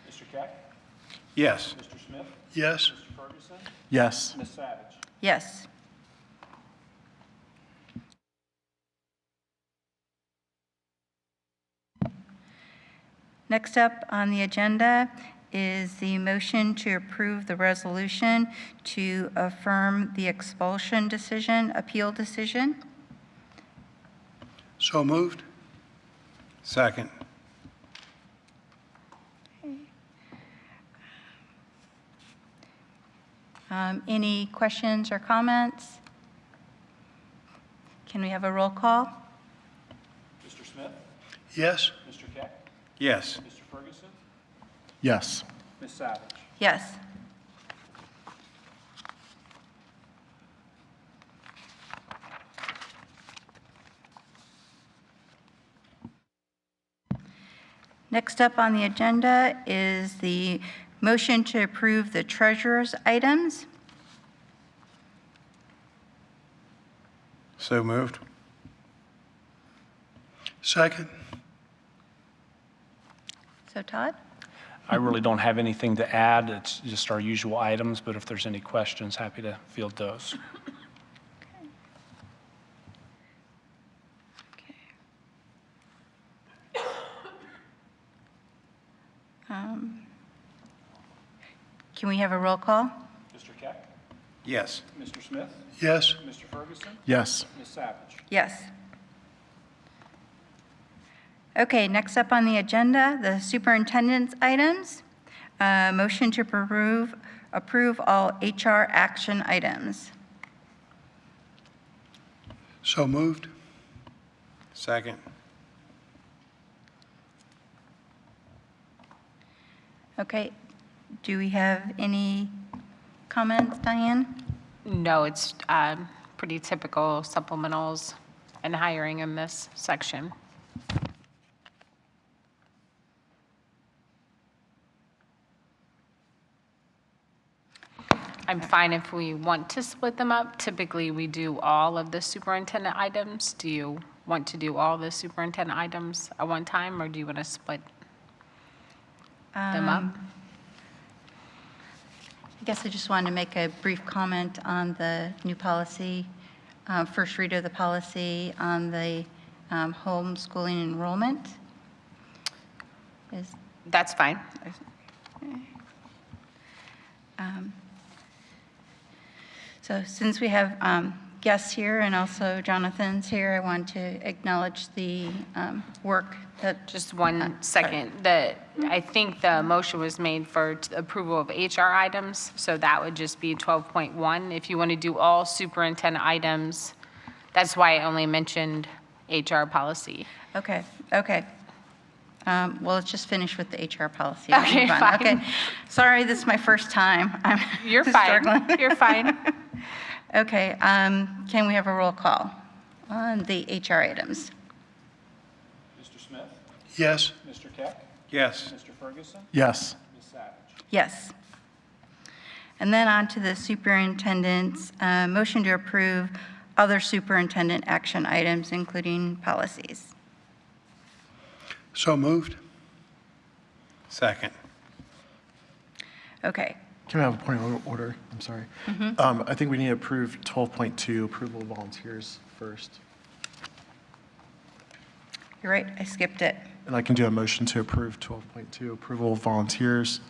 Mr. Keck? Yes. Mr. Smith? Yes. Mr. Ferguson? Yes. Ms. Savage? Yes. Next up on the agenda is the motion to approve the resolution to affirm the expulsion decision, appeal decision. So moved. Second. Any questions or comments? Can we have a roll call? Mr. Smith? Yes. Mr. Keck? Yes. Mr. Ferguson? Yes. Ms. Savage? Yes. Next up on the agenda is the motion to approve the treasurer's items. So moved. Second. So Todd? I really don't have anything to add. It's just our usual items, but if there's any questions, happy to field those. Can we have a roll call? Mr. Keck? Yes. Mr. Smith? Yes. Mr. Ferguson? Yes. Ms. Savage? Yes. Okay, next up on the agenda, the superintendent's items. Motion to approve all HR action items. So moved. Second. Okay, do we have any comments, Diane? No, it's pretty typical supplementals and hiring in this section. I'm fine if we want to split them up. Typically, we do all of the superintendent items. Do you want to do all the superintendent items at one time, or do you want to split them up? I guess I just wanted to make a brief comment on the new policy, first read of the policy on the homeschooling enrollment. Is, That's fine. so since we have guests here and also Jonathan's here, I want to acknowledge the work that. Just one second. I think the motion was made for approval of HR items, so that would just be 12.1. If you want to do all superintendent items, that's why I only mentioned HR policy. Okay, okay. Well, let's just finish with the HR policy. Okay, Move on. fine. Okay, sorry, this is my first time. I'm You're fine. struggling. You're fine. Okay, can we have a roll call on the HR items? Mr. Smith? Yes? Mr. Keck? Yes. Mr. Ferguson? Yes. Ms. Savage? Yes. And then on to the superintendent's motion to approve other superintendent action items, including policies. So moved? Second. Okay, Can I have a point of order? I'm sorry. I think we need to approve 12.2, approval of volunteers first. you're right, I skipped it. And I can do a motion to approve 12.2, approval of volunteers.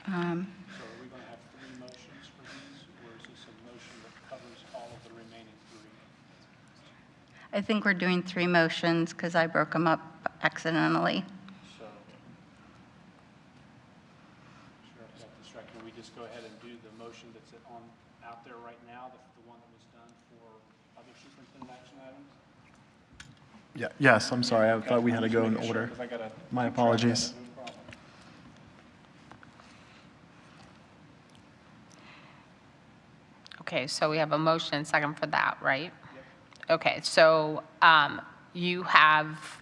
So are we going to have 3 motions for these, or is this a motion that covers all of the remaining 3? I think we're doing 3 motions because I broke them up accidentally. So, sure I've got this right. Can we just go ahead and do the motion that's out there right now, the one that was done for other superintendent action items? Yeah, yes, I'm sorry. I thought we had to go in order. Because I got to. My apologies. Okay, so we have a motion and second for that, right? Okay, so you have,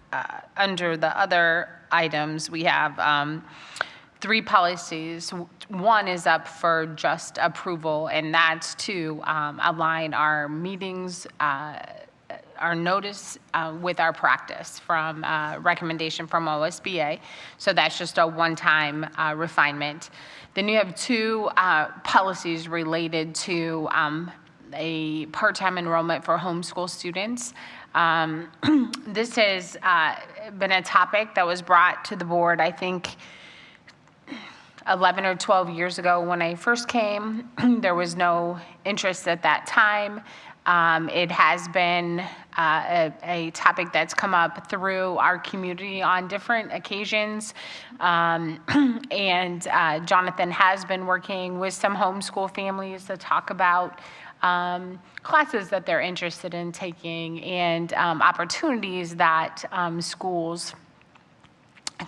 under the other items, we have 3 policies. One is up for just approval, and that's to align our meetings, our notice with our practice from recommendation from OSBA. So that's just a one-time refinement. Then you have 2 policies related to a part-time enrollment for homeschool students. This has been a topic that was brought to the board, I think, 11 or 12 years ago when I first came. There was no interest at that time. It has been a topic that's come up through our community on different occasions. And Jonathan has been working with some homeschool families to talk about classes that they're interested in taking and opportunities that schools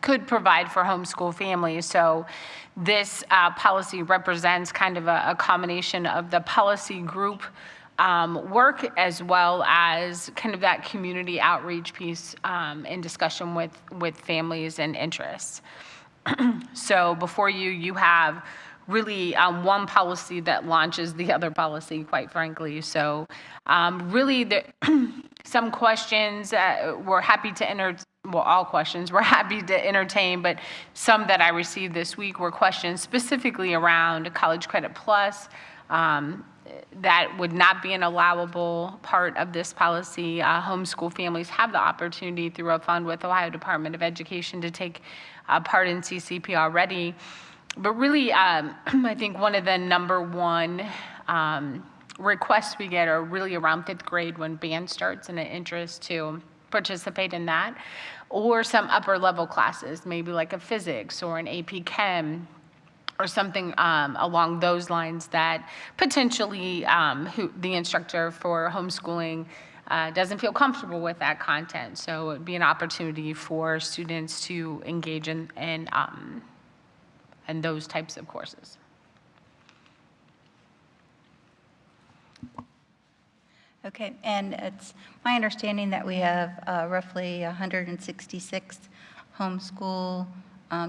could provide for homeschool families. So this policy represents kind of a combination of the policy group work as well as kind of that community outreach piece in discussion with families and interests. So before you, you have really one policy that launches the other policy, quite frankly. So really some questions we're happy to well, all questions we're happy to entertain, but some that I received this week were questions specifically around College Credit Plus. That would not be an allowable part of this policy. Homeschool families have the opportunity through a fund with Ohio Department of Education to take part in CCP already. But really, I think one of the number one requests we get are really around 5th grade when band starts and an interest to participate in that, or some upper level classes, maybe like a physics or an AP Chem, or something along those lines that potentially the instructor for homeschooling doesn't feel comfortable with that content. So it would be an opportunity for students to engage in those types of courses. Okay, and it's my understanding that we have roughly 166 homeschool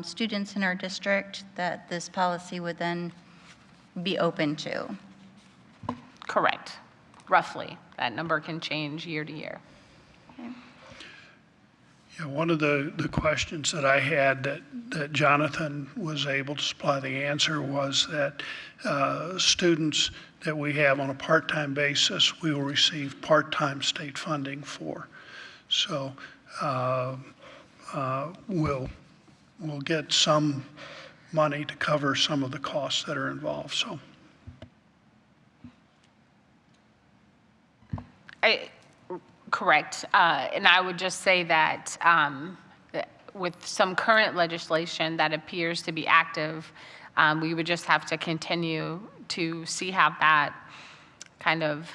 students in our district that this policy would then be open to. Correct, roughly. That number can change year to year. Okay. Yeah, one of the questions that I had that Jonathan was able to supply the answer was that students that we have on a part-time basis, we will receive part-time state funding for. So we'll get some money to cover some of the costs that are involved, so. Correct. And I would just say that with some current legislation that appears to be active, we would just have to continue to see how that kind of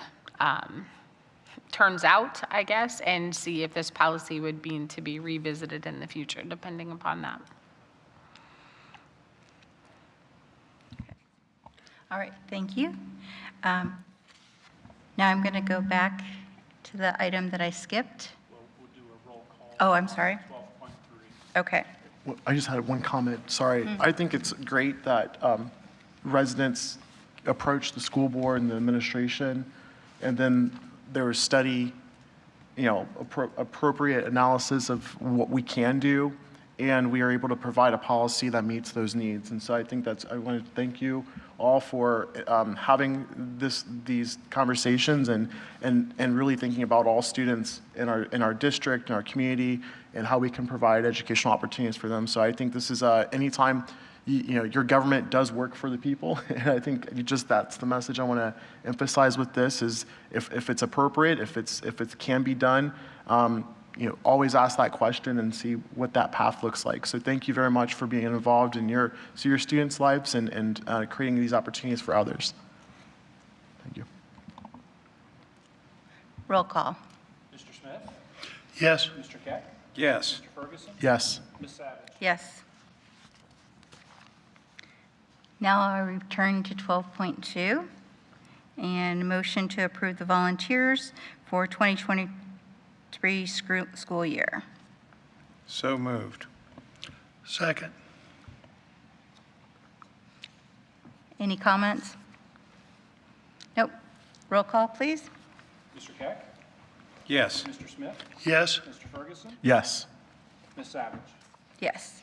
turns out, I guess, and see if this policy would be to be revisited in the future, depending upon that. All right, thank you. Now I'm going to go back to the item that I skipped. We'll do a roll call. Oh, I'm sorry. 12.3. Okay. Well, I just had one comment, sorry. I think it's great that residents approach the school board and the administration, and then there was study, appropriate analysis of what we can do, and we are able to provide a policy that meets those needs. And so I think I want to thank you all for having these conversations and really thinking about all students in our district, in our community, and how we can provide educational opportunities for them. So I think this is anytime your government does work for the people, and I think that's the message I want to emphasize with this is if it's appropriate, if it can be done, always ask that question and see what that path looks like. So thank you very much for being involved in your students' lives and creating these opportunities for others. Thank you. Roll call. Mr. Smith? Yes? Mr. Keck? Yes. Mr. Ferguson? Yes. Ms. Savage? Yes. Now I'll return to 12.2 and motion to approve the volunteers for 2023 school year. So moved. Second. Any comments? Nope. Roll call, please. Mr. Keck? Yes. Mr. Smith? Yes? Mr. Ferguson? Yes. Ms. Savage? Yes.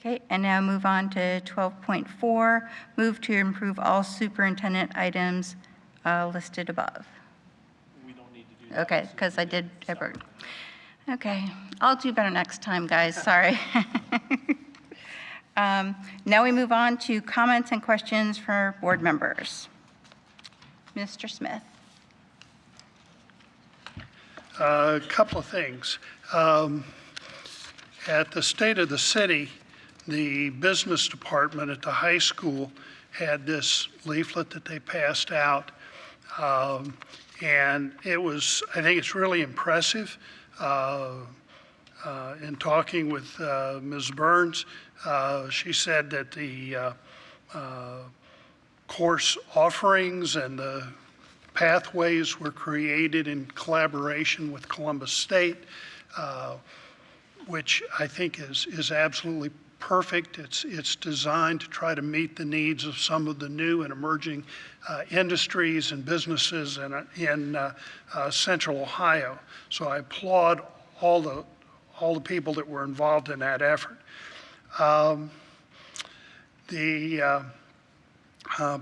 Okay, and now move on to 12.4, move to improve all superintendent items listed above. We don't need to do that. Okay, because I did, okay, I'll do better next time, guys, sorry. Now we move on to comments and questions for board members. Mr. Smith. A couple of things. At the State of the City, the business department at the high school had this leaflet that they passed out. And it was, I think it's really impressive. In talking with Ms. Burns, she said that the course offerings and the pathways were created in collaboration with Columbus State, which I think is absolutely perfect. It's designed to try to meet the needs of some of the new and emerging industries and businesses in Central Ohio. So I applaud all the people that were involved in that effort. The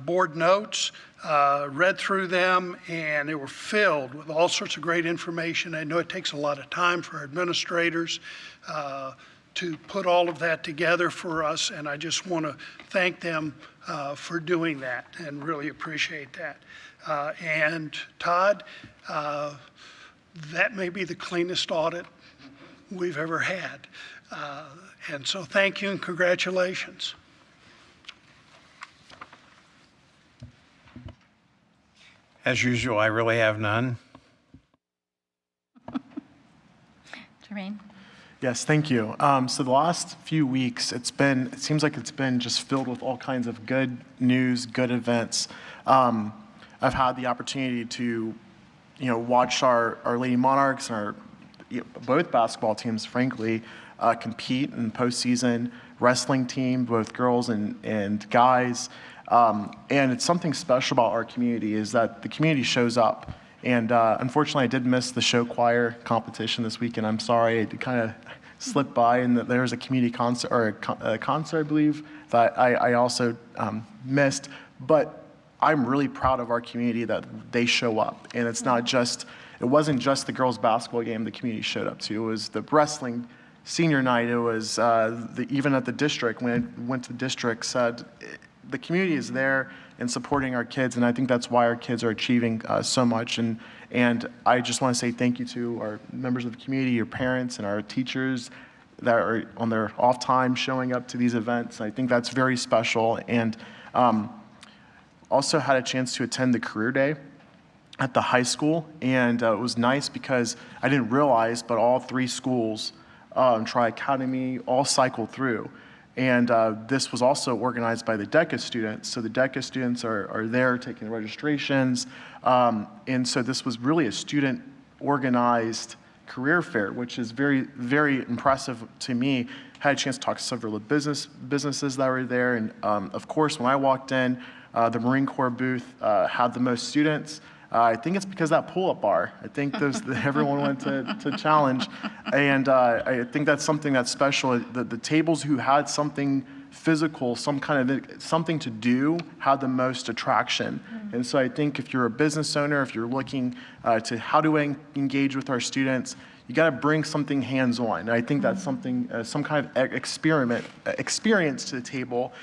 board notes, read through them, and they were filled with all sorts of great information. I know it takes a lot of time for administrators to put all of that together for us, and I just want to thank them for doing that and really appreciate that. And Todd, that may be the cleanest audit we've ever had. And so thank you and congratulations. As usual, I really have none. Jermaine. Yes, thank you. So the last few weeks, it seems like it's been just filled with all kinds of good news, good events. I've had the opportunity to, watch our Lady Monarchs and both basketball teams, frankly, compete in postseason, wrestling team, both girls and guys. And it's something special about our community is that the community shows up. And unfortunately, I did miss the show choir competition this weekend. I'm sorry, it kind of slipped by, and there was a community concert, or a concert, I believe, that I also missed. But I'm really proud of our community that they show up. And it's not just, it wasn't just the girls' basketball game the community showed up to. It was the wrestling senior night. It was even at the district, when I went to the district, said the community is there and supporting our kids. And I think that's why our kids are achieving so much. And I just want to say thank you to our members of the community, your parents, and our teachers that are on their off time showing up to these events. I think that's very special. And also had a chance to attend the career day at the high school. And it was nice because I didn't realize, but all 3 schools, Tri-Academy, all cycle through. And this was also organized by the DECA students. So the DECA students are there taking the registrations. And so this was really a student-organized career fair, which is very, very impressive to me. Had a chance to talk to several of the businesses that were there. And of course, when I walked in, the Marine Corps booth had the most students. I think it's because of that pull-up bar. I think everyone went to challenge. And I think that's something that's special. The tables who had something physical, something to do, had the most attraction. And so I think if you're a business owner, if you're looking to how do I engage with our students, you got to bring something hands-on. And I think that's something, some kind of experience to the table.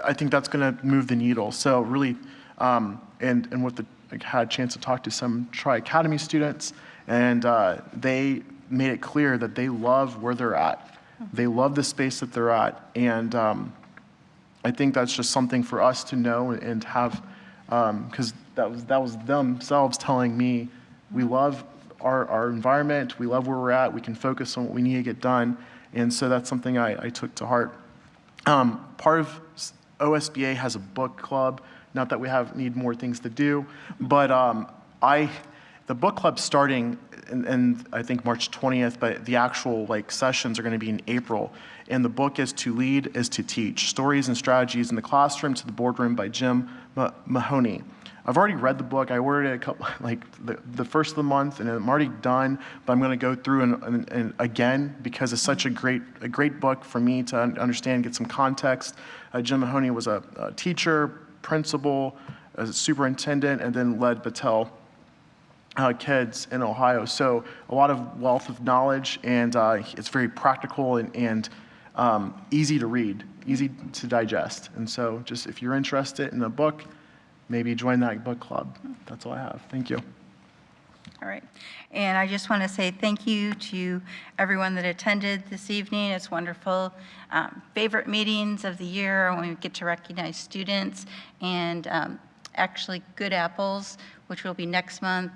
I think that's going to move the needle. So really, and with I had a chance to talk to some Tri-Academy students, and they made it clear that they love where they're at. They love the space that they're at, and I think that's just something for us to know and have, because that was themselves telling me, we love our environment, we love where we're at, we can focus on what we need to get done, and so that's something I took to heart. Part of OSBA has a book club. Not that we need more things to do, but the book club's starting in I think March 20th, but the actual sessions are going to be in April. And the book is To Lead is to Teach: Stories and Strategies in the Classroom to the Boardroom by Jim Mahoney. I've already read the book. I ordered it a couple, the first of the month, and I'm already done. But I'm going to go through and again, because it's such a great book for me to understand, get some context. Jim Mahoney was a teacher, principal, a superintendent, and then led Battelle kids in Ohio. So a lot of wealth of knowledge, and it's very practical and easy to read, easy to digest. And so just if you're interested in a book, maybe join that book club. That's all I have. Thank you. All right. And I just want to say thank you to everyone that attended this evening. It's wonderful. Favorite meetings of the year when we get to recognize students, and actually Good Apples, which will be next month,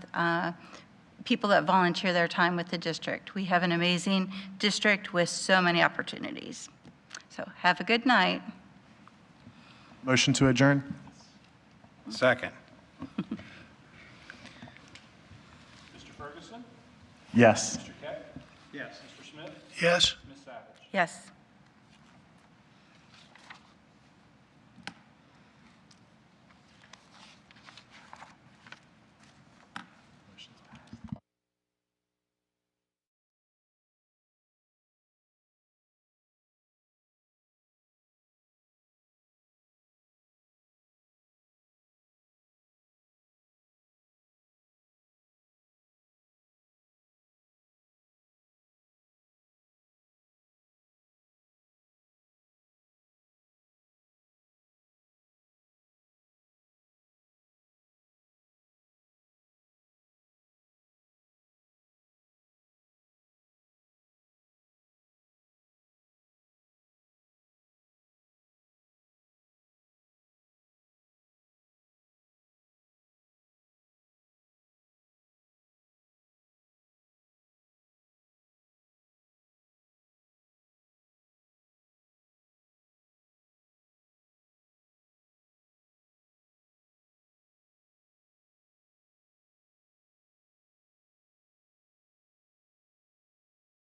people that volunteer their time with the district. We have an amazing district with so many opportunities. So have a good night. Motion to adjourn. Second. Mr. Ferguson? Yes. Mr. Keck? Yes. Mr. Smith? Yes? Ms. Savage? Yes.